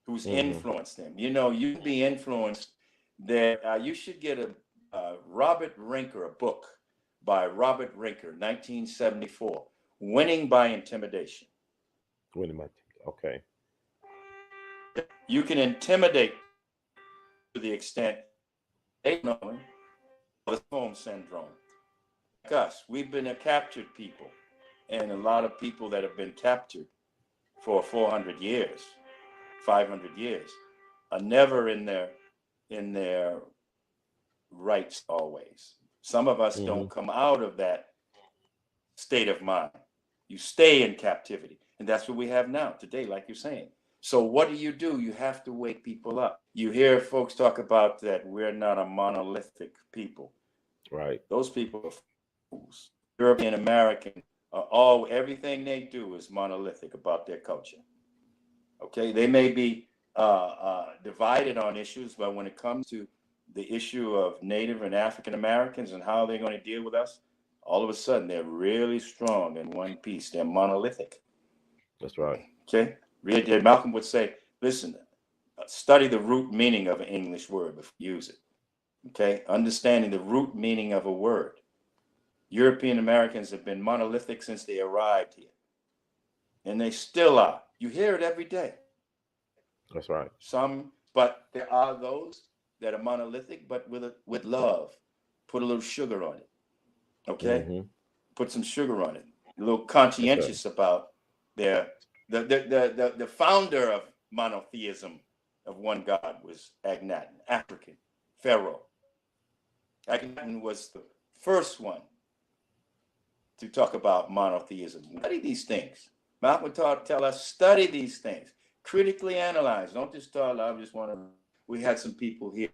who's influenced them. You'd be influenced there. You should get a Robert Rinker, a book by Robert Rinker, 1974, Winning by Intimidation. Okay. You can intimidate to the extent they know the Stockholm syndrome. Like us, we've been a captured people, and a lot of people that have been captured for 400 years, 500 years, are never in their rights always. Some of us don't come out of that state of mind. You stay in captivity. And that's what we have now today, like you're saying. So what do? You have to wake people up. You hear folks talk about that we're not a monolithic people. Right. Those people are fools. European American everything they do is monolithic about their culture. Okay, they may be divided on issues, but when it comes to the issue of Native and African Americans and how they're going to deal with us, all of a sudden they're really strong in one piece. They're monolithic. That's right. Okay? Malcolm would say, listen, study the root meaning of an English word before you use it. Okay? Understanding the root meaning of a word. European Americans have been monolithic since they arrived here. And they still are. You hear it every day. That's right. But there are those that are monolithic, but with love. Put a little sugar on it. Okay? Mm-hmm. Put some sugar on it. A little That's right. conscientious about their the founder of monotheism of one God was Akhenaten, African Pharaoh. Akhenaten was the first one to talk about monotheism. Study these things. Malcolm tell us, study these things. Critically analyze. Don't just start, I just want to. We had some people here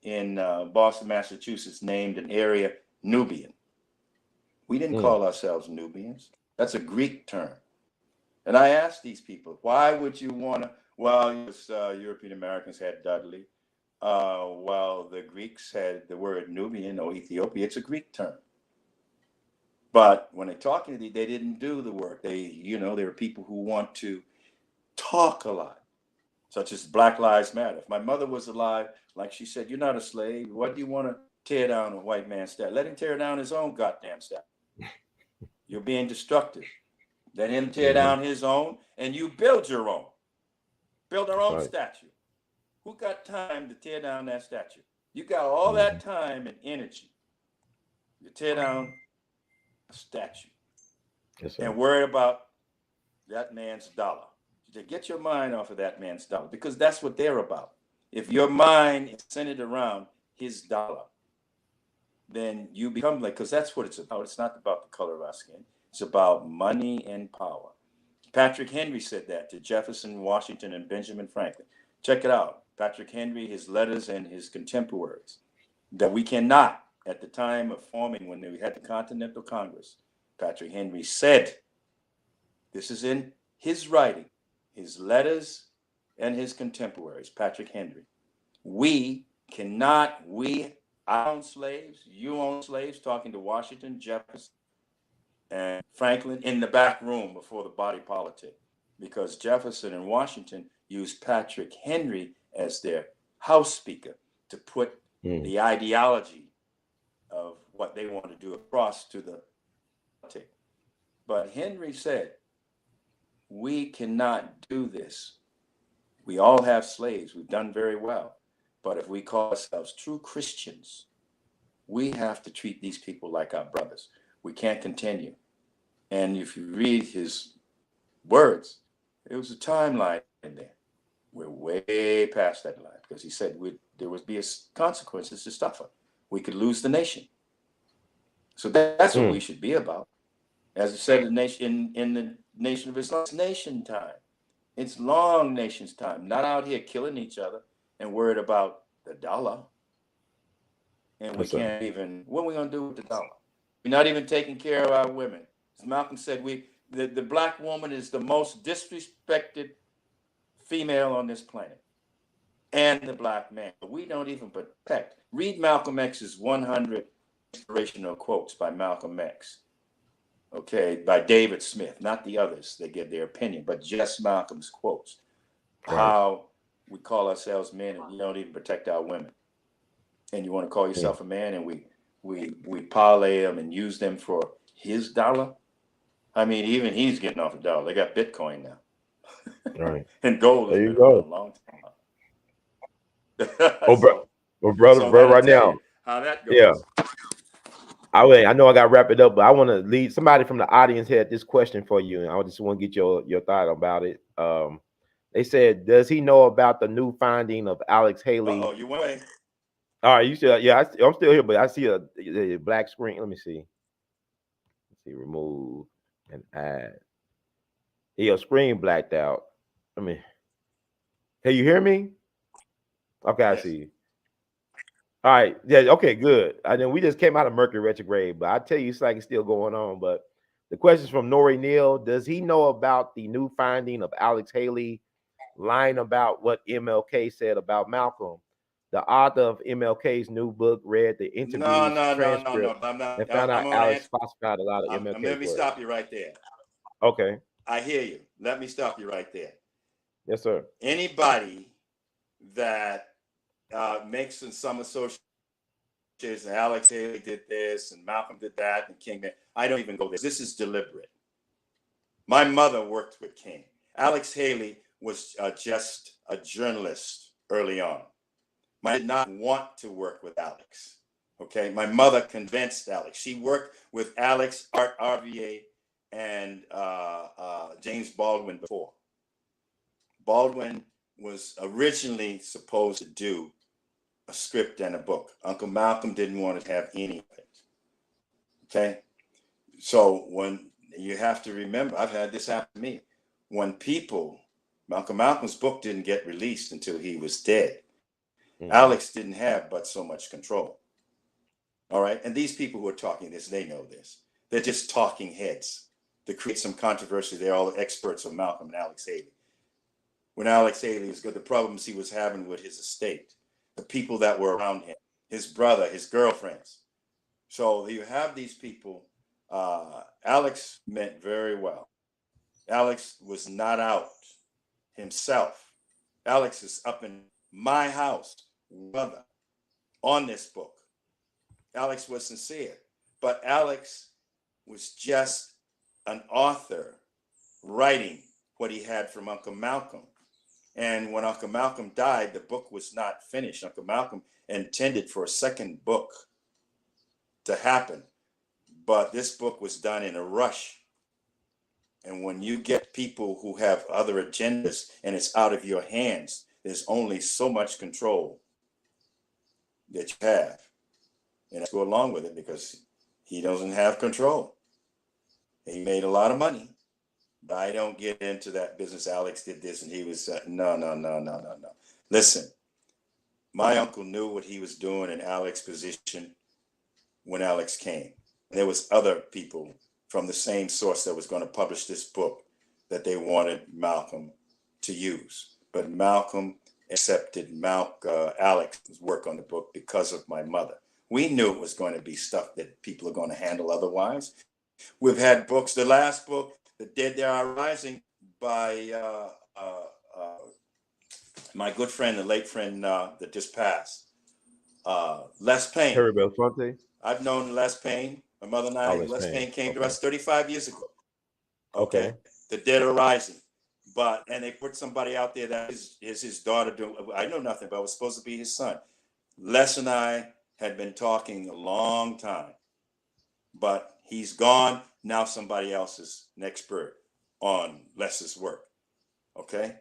in Boston, Massachusetts, named an area Nubian. We didn't call ourselves Nubians. That's a Greek term. And I asked these people, why would you want to? Well, European Americans had Dudley. Well, the Greeks had the word Nubian or Ethiopia. It's a Greek term. But when they're talking to you, they didn't do the work. There are people who want to talk a lot, such as Black Lives Matter. If my mother was alive, like she said, you're not a slave. What do you want to tear down a white man's statue? Let him tear down his own goddamn statue. You're being destructive. Let him tear down his own, and you build your own. Build our own statue. Who got time to tear down that statue? You got all that time and energy. You tear down a statue. Yes, and worry about that man's dollar. To get your mind off of that man's dollar, because that's what they're about. If your mind is centered around his dollar, then you become like, because that's what it's about. It's not about the color of our skin. It's about money and power. Patrick Henry said that to Jefferson, Washington, and Benjamin Franklin. Check it out. Patrick Henry, his letters and his contemporaries, that we cannot, at the time of forming, when we had the Continental Congress, Patrick Henry said, this is in his writing, his letters and his contemporaries, Patrick Henry. I own slaves, you own slaves, talking to Washington, Jefferson, and Franklin in the back room before the body politic, because Jefferson and Washington used Patrick Henry as their house speaker to put the ideology of what they want to do across to the politic. But Henry said, we cannot do this. We all have slaves. We've done very well. But if we call ourselves true Christians, we have to treat these people like our brothers. We can't continue. And if you read his words, there was a timeline in there. We're way past that line, because he said there would be consequences to suffer. We could lose the nation. So that's what we should be about. As I said, in the Nation of Islam, it's nation time. It's long nation's time, not out here killing each other and worried about the dollar. And we can't even, what are we going to do with the dollar? We're not even taking care of our women. As Malcolm said, the black woman is the most disrespected female on this planet. And the black man. But we don't even protect. Read Malcolm X's 100 inspirational quotes by Malcolm X. Okay, by David Smith, not the others. They give their opinion, but just Malcolm's quotes. Right. How we call ourselves men and you don't even protect our women. And you want to call yourself a man, and we parlay them and use them for his dollar. I mean, even he's getting off the dollar. They got Bitcoin now. Right. And gold has been around a long time. Brother, right now. How that goes. Yeah. I know I got to wrap it up, but I want to lead somebody from the audience had this question for you, and I just want to get your thought about it. They said, does he know about the new finding of Alex Haley? Oh, you went. All right, you still? Yeah, I'm still here, but I see a black screen. Let me see. Let's see, remove and add. Your screen blacked out. Can you hear me? Okay, I see you. All right. Yeah. Okay. Good. I know we just came out of Mercury retrograde, but I tell you, it's like it's still going on. But the question's from Nori Neal. Does he know about the new finding of Alex Haley lying about what MLK said about Malcolm. The author of MLK's new book read the No, interviews no, no, no, transcript no. I'm and not. found I'm out going to Alex answer. falsified a lot of Let MLK's me words. stop you right there. Okay. I hear you. Let me stop you right there. Yes, sir. Anybody that makes some associations, Alex Haley did this and Malcolm did that and King did, I don't even go there. This is deliberate. My mother worked with King. Alex Haley was just a journalist early on. I did not want to work with Alex. Okay, my mother convinced Alex. She worked with Alex, Art RVA, and James Baldwin before. Baldwin was originally supposed to do a script and a book. Uncle Malcolm didn't want to have any of it. Okay, so when you have to remember, I've had this happen to me. When people, Malcolm's book didn't get released until he was dead. Alex didn't have but so much control. All right. And these people who are talking this, they know this. They're just talking heads to create some controversy. They're all experts of Malcolm and Alex Haley. When Alex Haley was good, the problems he was having with his estate, the people that were around him, his brother, his girlfriends. So you have these people. Alex meant very well. Alex was not out himself. Alex is up in my house, brother, on this book. Alex was sincere, but Alex was just an author writing what he had from Uncle Malcolm. And when Uncle Malcolm died, the book was not finished. Uncle Malcolm intended for a second book to happen, but this book was done in a rush. And when you get people who have other agendas and it's out of your hands, there's only so much control that you have. And I go along with it because he doesn't have control. He made a lot of money, but I don't get into that business. Alex did this and he was, no, no, no, no, no, no. Listen, my uncle knew what he was doing in Alex's position when Alex came. There was other people from the same source that was going to publish this book that they wanted Malcolm to use. But Malcolm accepted Alex's work on the book because of my mother. We knew it was going to be stuff that people are going to handle otherwise. We've had books. The last book, The Dead They Are Rising, by my good friend, the late friend that just passed, Les Payne. Harry Belafonte. I've known Les Payne. My mother and I, Oh, Les Les Payne. Payne came to Okay. us 35 years ago. Okay. Okay. The Dead Are Rising. And they put somebody out there that is his daughter. I know nothing, but it was supposed to be his son. Les and I had been talking a long time, but he's gone. Now somebody else is an expert on Les's work. Okay.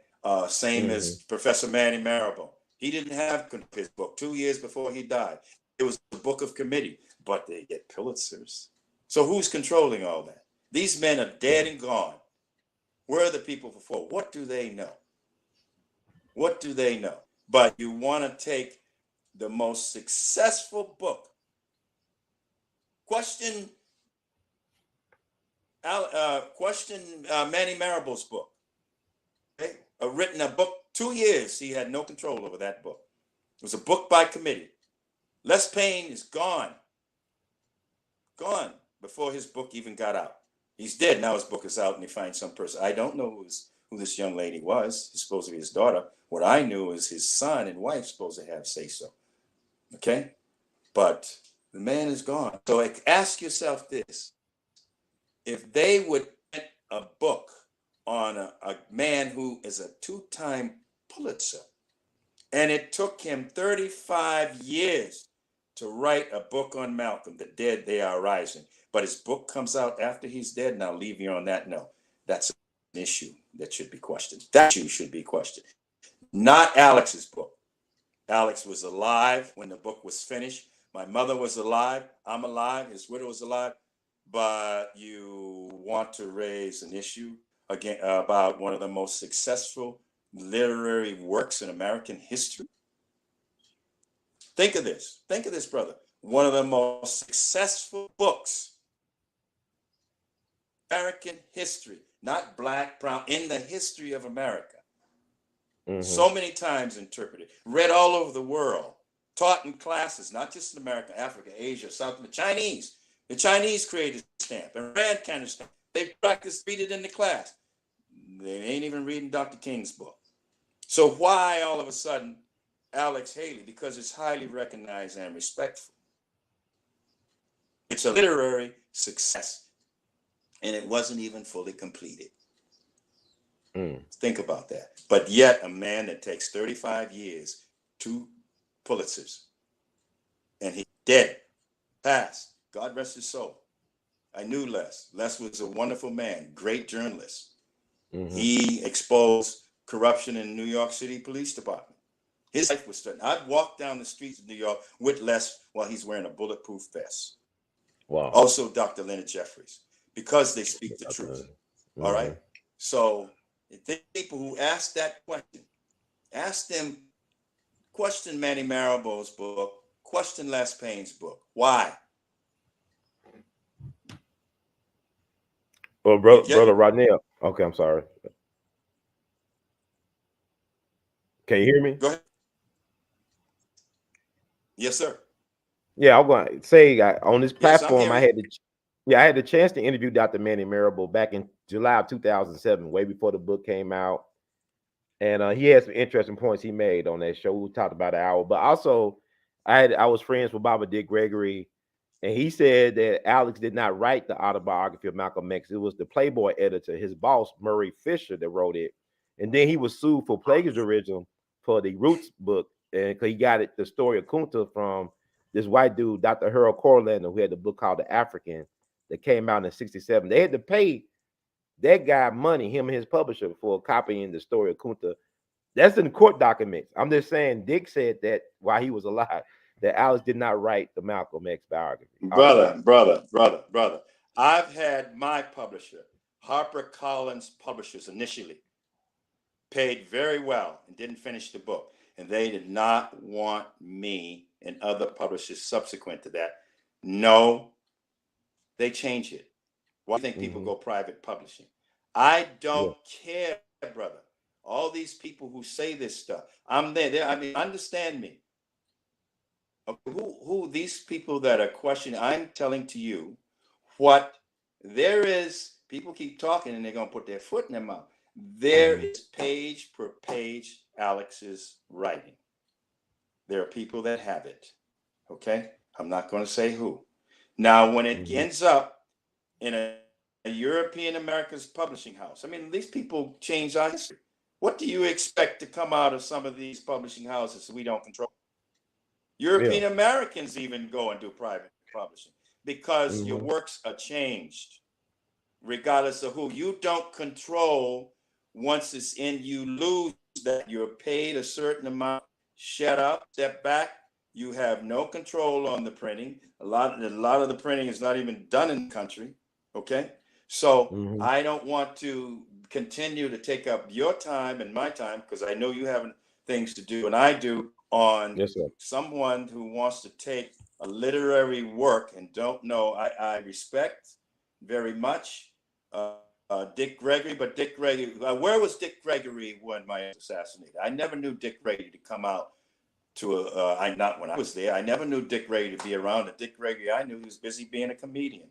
Same as Professor Manny Marable. He didn't have his book 2 years before he died. It was a book of committee, but they get Pulitzers. So who's controlling all that? These men are dead and gone. Where are the people before? What do they know? What do they know? But you want to take the most successful book. Question Manny Marable's book. Okay? Written a book 2 years. He had no control over that book. It was a book by committee. Les Payne is gone. Gone before his book even got out. He's dead. Now his book is out and he finds some person. I don't know who this young lady was. It's supposed to be his daughter. What I knew is his son and wife supposed to have say so. Okay? But the man is gone. So ask yourself this. If they would print a book on a man who is a 2-time Pulitzer, and it took him 35 years to write a book on Malcolm, The Dead They Are Rising. But his book comes out after he's dead, and I'll leave you on that note. That's an issue that should be questioned. That issue should be questioned. Not Alex's book. Alex was alive when the book was finished. My mother was alive. I'm alive. His widow was alive. But you want to raise an issue again about one of the most successful literary works in American history? Think of this. Think of this, brother. One of the most successful books, American history, not black, brown, in the history of America. So many times interpreted, read all over the world, taught in classes, not just in America, Africa, Asia, South, the Chinese. The Chinese created stamp and ran kind of stamp. They practiced read it in the class. They ain't even reading Dr. King's book. So why all of a sudden Alex Haley? Because it's highly recognized and respectful. It's a literary success, and it wasn't even fully completed. Think about that. But yet a man that takes 35 years, 2 Pulitzers, and he's dead, passed. God rest his soul. I knew Les. Les was a wonderful man, great journalist. He exposed corruption in New York City Police Department. His life was threatened. I'd walk down the streets of New York with Les while he's wearing a bulletproof vest. Wow. Also, Dr. Leonard Jeffries, because they speak the truth. All right. So the people who ask that question, ask them, question Manny Marable's book, question Les Payne's book. Why? Well, brother Rodnell. Okay, I'm sorry. Can you hear me? Go ahead. Yes, sir. Yeah, I'm going to say on this Yes, I'm platform, I hearing you. had the chance to interview Dr. Manny Marable back in July of 2007, way before the book came out. And he had some interesting points he made on that show. We talked about an hour, but also I was friends with Baba Dick Gregory, and he said that Alex did not write the autobiography of Malcolm X. It was the Playboy editor, his boss Murray Fisher, that wrote it, and then he was sued for plagiarism for the Roots book, and he got it the story of Kunta from this white dude, Dr. Harold Corlander, who had the book called The African that came out in '67. They had to pay that guy money, him and his publisher, for copying the story of Kunta. That's in the court documents. I'm just saying Dick said that while he was alive, that Alex did not write the Malcolm X biography. Brother. I've had my publisher, HarperCollins Publishers, initially paid very well and didn't finish the book. And they did not want me and other publishers subsequent to that. No, they changed it. Why do you think people go private publishing? I don't care, brother. All these people who say this stuff, I'm there. I mean, understand me. Who these people that are questioning? I'm telling to you what there is. People keep talking and they're going to put their foot in their mouth. There is page per page Alex's writing. There are people that have it. Okay, I'm not going to say who. Now, when it ends up in a European America's publishing house, I mean, these people change our history. What do you expect to come out of some of these publishing houses we don't control? European Americans even go and do private publishing because your works are changed, regardless of who. You don't control. Once it's in, you lose that. You're paid a certain amount. Shut up, step back. You have no control on the printing. A lot of the printing is not even done in the country. Okay, so I don't want to continue to take up your time and my time because I know you have things to do and I do on someone who wants to take a literary work and don't know. I respect very much Dick Gregory, but Dick Gregory, where was Dick Gregory when my assassinated? I never knew Dick Gregory to come out to not when I was there. I never knew Dick Gregory to be around. And Dick Gregory, I knew he was busy being a comedian.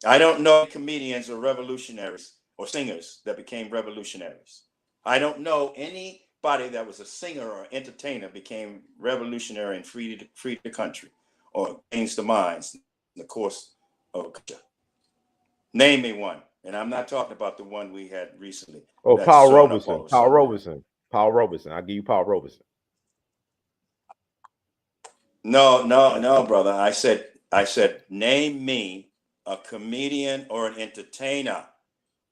I don't know comedians or revolutionaries or singers that became revolutionaries. I don't know anybody that was a singer or entertainer became revolutionary and freed the country or changed the minds in the course of culture. Name me one. And I'm not talking about the one we had recently. Oh, That's Paul showing up all Robeson. of a sudden. Paul Robeson. I'll give you Paul Robeson. No, brother. I said, name me a comedian or an entertainer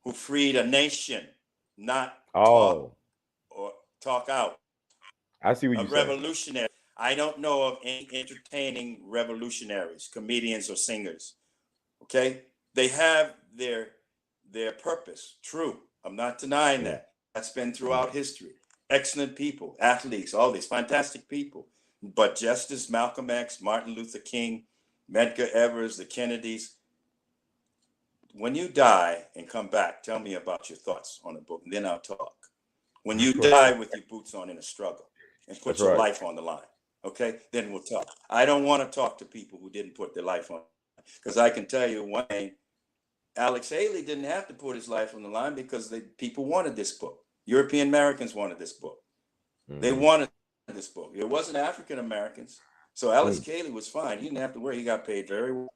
who freed a nation, not talk out. I see what A you're saying. revolutionary. I don't know of any entertaining revolutionaries, comedians or singers. Okay, they have their purpose. True, I'm not denying that. That's been throughout history. Excellent people, athletes, all these fantastic people. But just as Malcolm X, Martin Luther King, Medgar Evers, the Kennedys, when you die and come back, tell me about your thoughts on the book, and then I'll talk. When you die with your boots on in a struggle and put That's your right. life on the line, okay, then we'll talk. I don't want to talk to people who didn't put their life on, because I can tell you one thing, Alex Haley didn't have to put his life on the line because people wanted this book. European Americans wanted this book. They wanted this book. It wasn't African Americans. So Alex Haley was fine. He didn't have to worry. He got paid very well.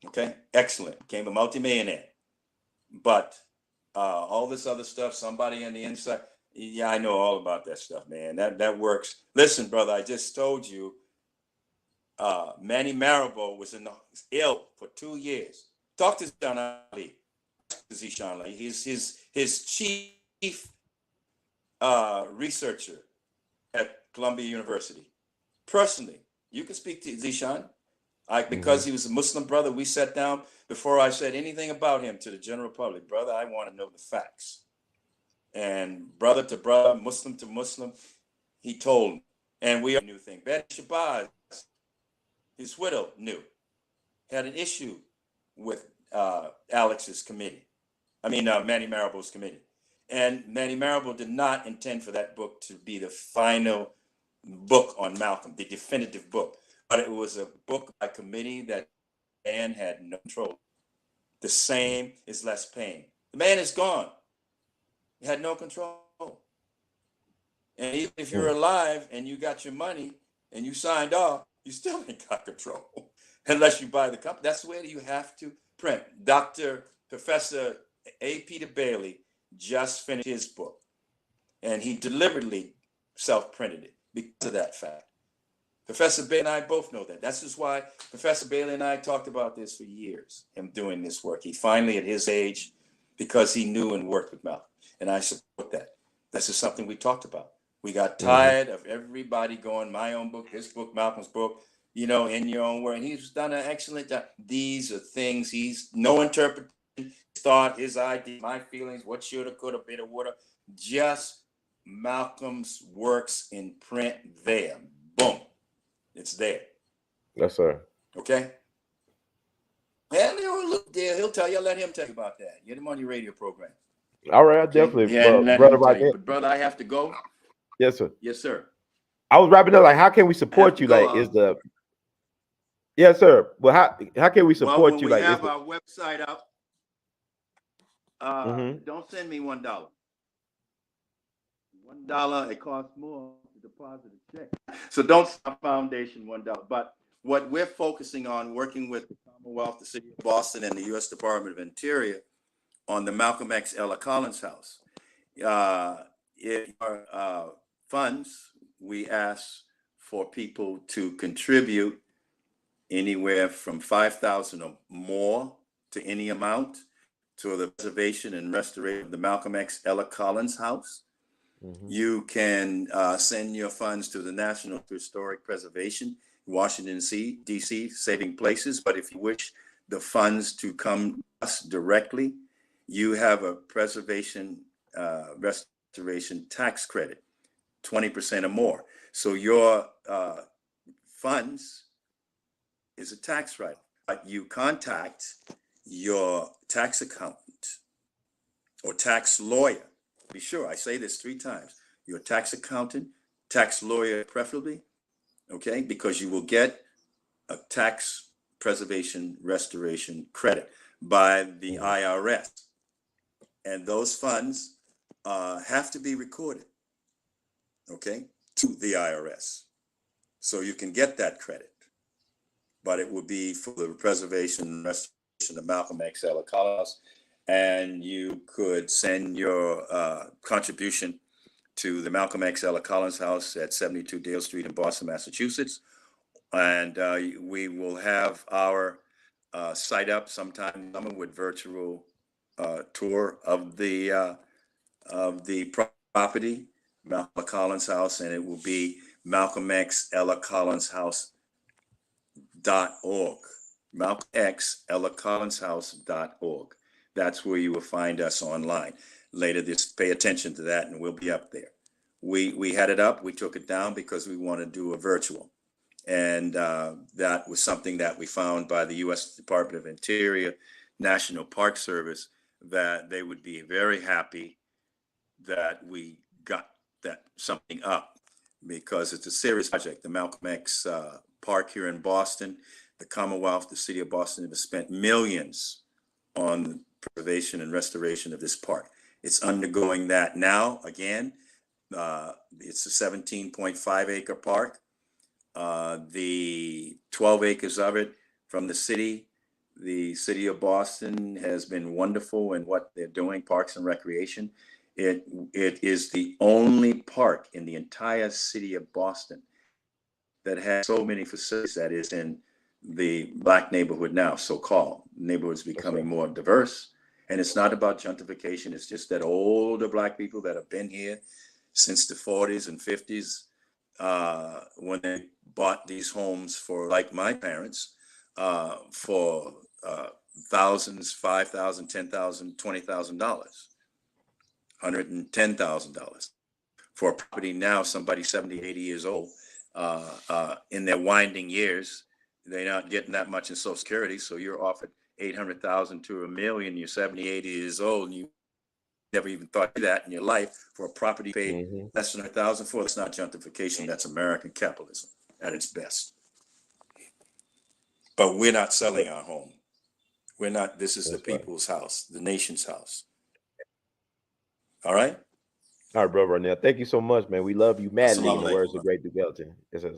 Okay, excellent. Became a multimillionaire. But all this other stuff, somebody on the inside, yeah, I know all about that stuff, man. That works. Listen, brother, I just told you, Manny Marable was ill for 2 years. Talk to Zishan Ali. Zishan Ali. He's his chief researcher at Columbia University. Personally, you can speak to Zishan. Because he was a Muslim brother, we sat down before I said anything about him to the general public. Brother, I want to know the facts. And brother to brother, Muslim to Muslim, he told me. And we knew things. Betty Shabazz, his widow, knew. Had an issue with Alex's committee. Manny Marable's committee. And Manny Marable did not intend for that book to be the final book on Malcolm, the definitive book. But it was a book by committee that man had no control. The same is less pain. The man is gone. He had no control. And even if you're alive and you got your money and you signed off, you still ain't got control unless you buy the company. That's the way you have to print. Professor A. Peter Bailey just finished his book, and he deliberately self-printed it because of that fact. Professor Bailey and I both know that. That's just why Professor Bailey and I talked about this for years, him doing this work. He finally, at his age, because he knew and worked with Malcolm, and I support that. This is something we talked about. We got tired of everybody going, my own book, his book, Malcolm's book, in your own word. And he's done an excellent job. These are things he's no interpretation, thought, his idea, my feelings, what shoulda, coulda, bita, woulda. Just Malcolm's works in print there. Boom. It's there. Yes, sir. Okay. And he'll tell you. I'll let him tell you about that. Get him on your radio program. All right, definitely. Yeah, brother, right there. But brother, I have to go. Yes, sir. Yes, sir. I was wrapping up. Like, how can we support you? Go, Like, yes, sir. Well, how can we support when you? We like, have our website up. Mm-hmm. Don't send me $1. $1, it costs more to deposit a check. So don't stop foundation $1. But what we're focusing on, working with the Commonwealth, the City of Boston, and the U.S. Department of Interior on the Malcolm X Ella Collins House. If our funds, we ask for people to contribute anywhere from $5,000 or more to any amount to the preservation and restoration of the Malcolm X Ella Collins House. Mm-hmm. You can send your funds to the National Historic Preservation, Washington, D.C., Saving Places. But if you wish the funds to come to us directly, you have a preservation restoration tax credit, 20% or more. So your funds is a tax write-off. But you contact your tax accountant or tax lawyer. Be sure, I say this 3 times. Your tax accountant, tax lawyer preferably, okay? Because you will get a tax preservation restoration credit by the IRS. And those funds have to be recorded, okay, to the IRS. So you can get that credit. But it would be for the preservation and restoration of Malcolm X Ella Collins. And you could send your contribution to the Malcolm X Ella Collins House at 72 Dale Street in Boston, Massachusetts. And we will have our site up sometime with virtual tour of the property, Malcolm Collins House, and it will be Malcolm X Ella Collins House.org. Malcolm X Ella Collins House.org. That's where you will find us online. Later, just pay attention to that, and we'll be up there. We had it up, we took it down because we want to do a virtual. And that was something that we found by the U.S. Department of Interior, National Park Service, that they would be very happy that we got that something up, because it's a serious project. The Malcolm X Park here in Boston, the Commonwealth, the city of Boston have spent millions on the preservation and restoration of this park. It's undergoing that now again. It's a 17.5 acre park. The 12 acres of it from the city of Boston has been wonderful in what they're doing, parks and recreation. It is the only park in the entire city of Boston that has so many facilities that is in the Black neighborhood now, so-called. Neighborhood is becoming more diverse. And it's not about gentrification. It's just that older Black people that have been here since the 40s and 50s, when they bought these homes for, like my parents, for thousands, $5,000, $10,000, $20,000, $110,000 for a property. Now somebody 70, 80 years old, in their winding years, they're not getting that much in Social Security. So you're offered 800,000 to $1 million. You're 70, 80 years old, and you never even thought of that in your life for a property paid less than 1,000 for. That's not gentrification. That's American capitalism at its best. But we're not selling our home. We're not. This is the people's house, the nation's house. All right. All right, brother Rodnell. Thank you so much, man. We love you madly. In the Assalamu words alaikum. of Great Dugalton. Yes, sir.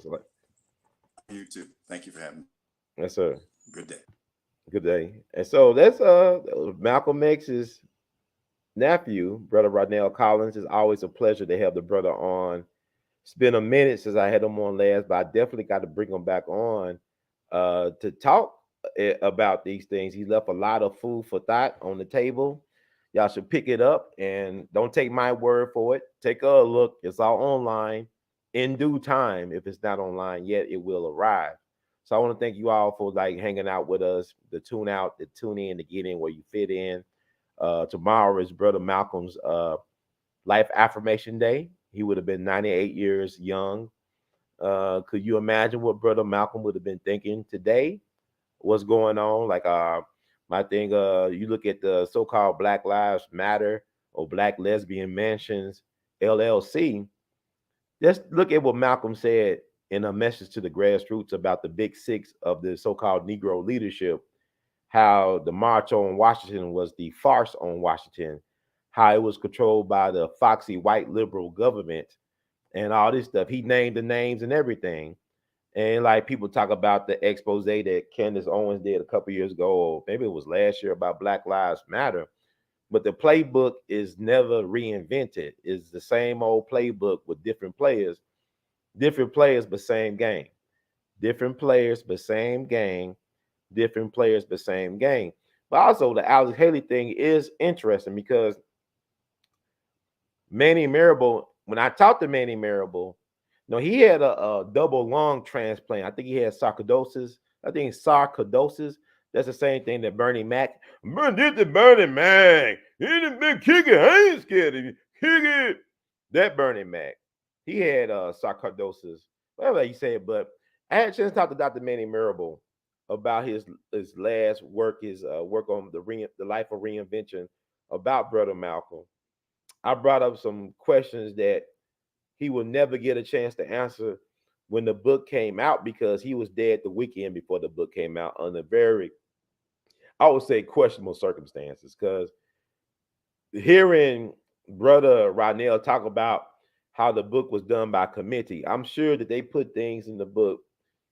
You too. Thank you for having me. Yes, sir. Good day. Good day. And so that's Malcolm X's nephew, brother Rodnell Collins. It's always a pleasure to have the brother on. It's been a minute since I had him on last, but I definitely got to bring him back on to talk about these things. He left a lot of food for thought on the table. Y'all should pick it up and don't take my word for it. Take a look. It's all online. In due time, if it's not online yet, it will arrive. So I want to thank you all for like hanging out with us, to tune out, to tune in, to get in where you fit in. Tomorrow is Brother Malcolm's life affirmation day. He would have been 98 years young. Could you imagine what Brother Malcolm would have been thinking today? What's going on? Like my thing, you look at the so-called Black Lives Matter or Black Lesbian Mansions LLC. Just look at what Malcolm said in a message to the grassroots about the big six of the so-called Negro leadership, how the march on Washington was the farce on Washington, how it was controlled by the foxy white liberal government and all this stuff. He named the names and everything. And like people talk about the expose that Candace Owens did a couple years ago, or maybe it was last year, about Black Lives Matter. But the playbook is never reinvented. It's the same old playbook with different players, but same game. Different players, but same game. Different players, but same game. But also the Alex Haley thing is interesting because Manny Marable, when I talked to Manny Marable, no, he had a double lung transplant. I think he had sarcoidosis. I think sarcoidosis. That's the same thing that Bernie Mac. Did the Bernie Mac? He done been kicking. I ain't scared of you. Kick it. That Bernie Mac. He had sarcoidosis. Whatever you say it, but I had a chance to talk to Dr. Manny Marable about his last work, his work on the life of reinvention about Brother Malcolm. I brought up some questions that he will never get a chance to answer when the book came out because he was dead the weekend before the book came out under very, I would say, questionable circumstances. Because hearing Brother Rodnell talk about how the book was done by committee, I'm sure that they put things in the book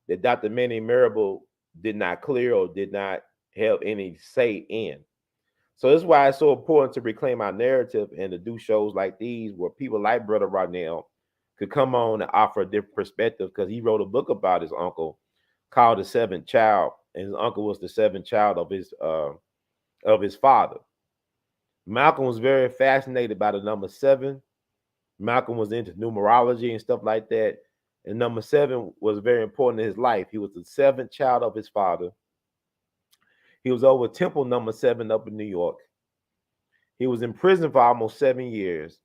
that Dr. Manny Marable did not clear or did not have any say in. So that's why it's so important to reclaim our narrative and to do shows like these where people like Brother Rodnell could come on and offer a different perspective because he wrote a book about his uncle called The Seventh Child, and his uncle was the seventh child of his father. Malcolm was very fascinated by the number seven. Malcolm was into numerology and stuff like that. And number seven was very important in his life. He was the seventh child of his father. He was over Temple number seven up in New York. He was in prison for almost 7 years.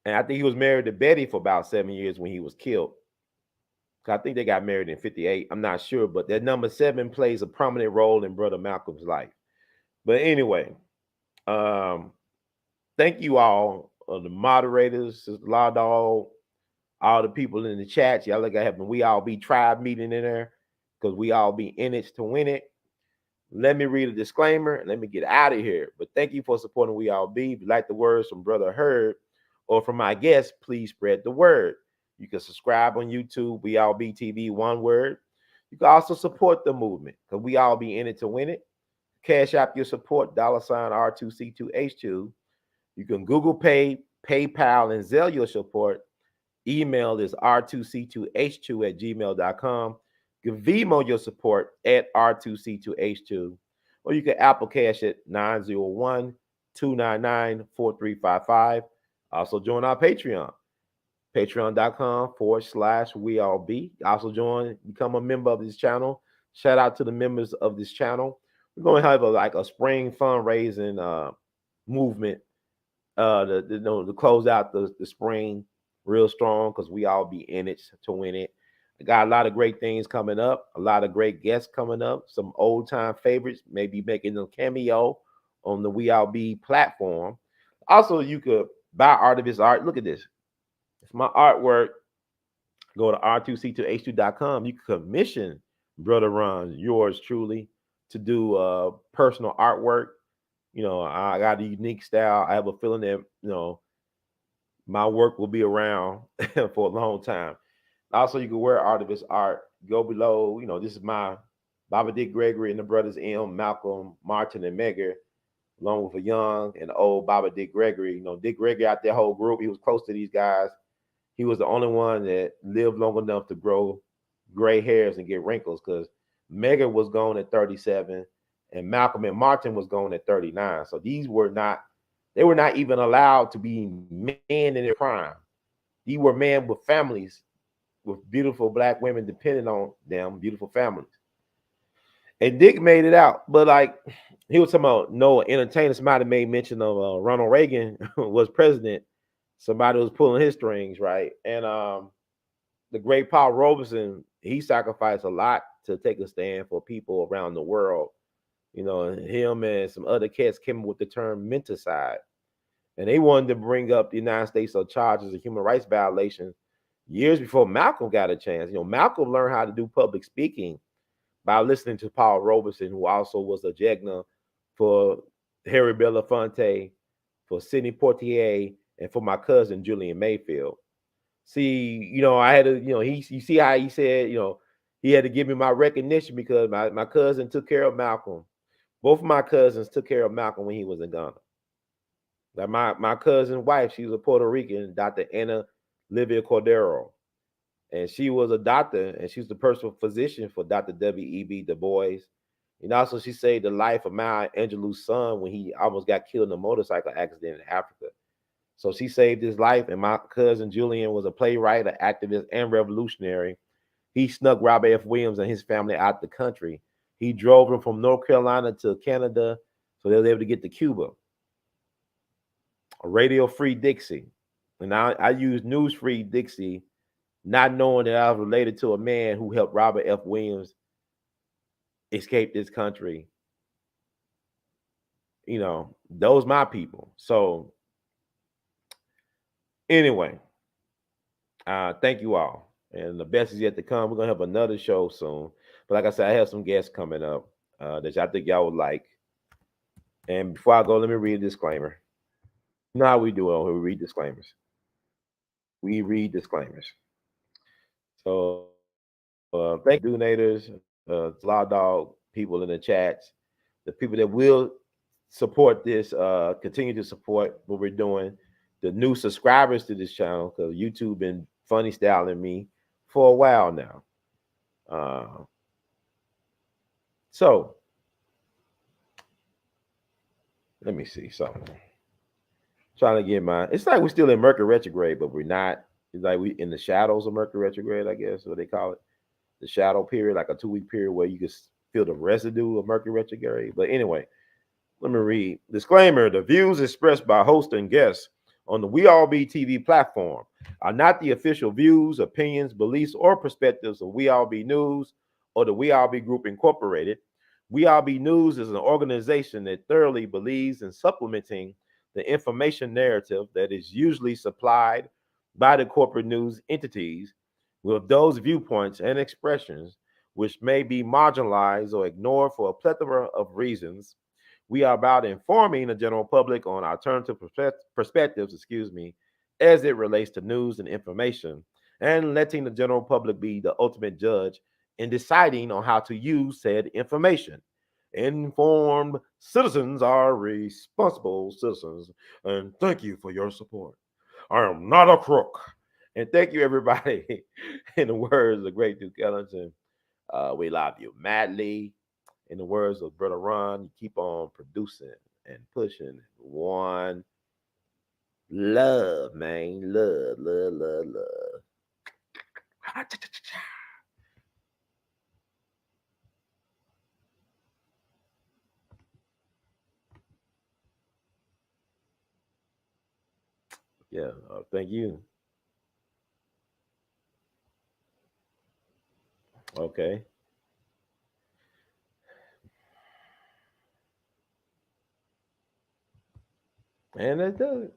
And I think he was married to Betty for about 7 years when he was killed. I think they got married in 58. I'm not sure, but that number seven plays a prominent role in Brother Malcolm's life. But anyway, thank you all the moderators, Sister Law Dog, all the people in the chats. Y'all look at having We All Be Tribe meeting in there because we all be in it to win it. Let me read a disclaimer and let me get out of here. But thank you for supporting We All Be. If you like the words from Brother Herb or from my guest, please spread the word. You can subscribe on YouTube, We All Be TV, one word. You can also support the movement because we all be in it to win it. Cash App your support, $ R2C2H2. You can Google Pay, PayPal, and Zelle your support. Email is r2c2h2@gmail.com. Give Vimo your support at r2c2h2. Or you can Apple Cash at 901-299-4355. Also join our Patreon, patreon.com/weallbe. Also join, become a member of this channel. Shout out to the members of this channel. We're going to have a spring fundraising movement to close out the spring real strong because we all be in it to win it. I got a lot of great things coming up, a lot of great guests coming up, some old time favorites, maybe making a cameo on the We All Be platform. Also, you could buy artivist art. Look at this. It's my artwork. Go to r2c2h2.com. You can commission Brother Ron, yours truly, to do personal artwork. I got a unique style. I have a feeling that, my work will be around for a long time. Also, you can wear artivist art. Go below. This is my Baba Dick Gregory and the brothers M, Malcolm, Martin, and Megger, along with a young and old Baba Dick Gregory. Dick Gregory out their whole group. He was close to these guys. He was the only one that lived long enough to grow gray hairs and get wrinkles because Megger was gone at 37 and Malcolm and Martin was gone at 39. So they were not even allowed to be men in their prime. These were men with families, with beautiful black women depending on them, beautiful families. And Dick made it out, but like he was talking about no entertainer. Somebody made mention of Ronald Reagan was president. Somebody was pulling his strings, right? And the great Paul Robeson, he sacrificed a lot to take a stand for people around the world. Him and some other cats came up with the term menticide. And they wanted to bring up the United States on charges of human rights violations years before Malcolm got a chance. Malcolm learned how to do public speaking by listening to Paul Robeson, who also was a Jegna for Harry Belafonte, for Sidney Poitier, and for my cousin Julian Mayfield. See, I had to, you see how he said, he had to give me my recognition because my cousin took care of Malcolm. Both of my cousins took care of Malcolm when he was in Ghana. Like my cousin's wife, she was a Puerto Rican, Dr. Anna Livia Cordero. And she was a doctor and she was the personal physician for Dr. W.E.B. Du Bois. And also she saved the life of Maya Angelou's son when he almost got killed in a motorcycle accident in Africa. So she saved his life. And my cousin Julian was a playwright, an activist, and revolutionary. He snuck Robert F. Williams and his family out the country. He drove them from North Carolina to Canada so they were able to get to Cuba. Radio Free Dixie. And I use News Free Dixie, not knowing that I was related to a man who helped Robert F. Williams escape this country. Those my people. So anyway, thank you all. And the best is yet to come. We're gonna have another show soon. But like I said, I have some guests coming up that I think y'all would like. And before I go, let me read a disclaimer. You know how we do it when we read disclaimers. We read disclaimers. So thank you, donators, Law Dog, people in the chats, the people that will support this, continue to support what we're doing, the new subscribers to this channel, because YouTube been funny styling me for a while now. So let me see something. Trying to get mine. It's like we're still in Mercury retrograde, but we're not. It's like we in the shadows of Mercury retrograde, I guess, what they call it. The shadow period, like a 2-week period where you can feel the residue of Mercury retrograde. But anyway, let me read. Disclaimer: the views expressed by host and guests on the We All Be TV platform are not the official views, opinions, beliefs, or perspectives of We All Be News or the We All Be Group Incorporated. We All Be News is an organization that thoroughly believes in supplementing the information narrative that is usually supplied by the corporate news entities with those viewpoints and expressions which may be marginalized or ignored for a plethora of reasons. We are about informing the general public on alternative perspectives, as it relates to news and information, and letting the general public be the ultimate judge in deciding on how to use said information. Informed citizens are responsible citizens, and thank you for your support. I am not a crook. And thank you, everybody. In the words of great Duke Ellington, we love you madly. In the words of Brother Ron, you keep on producing and pushing. One love, man. Love, love, love, love. Yeah, thank you. Okay. And that's it.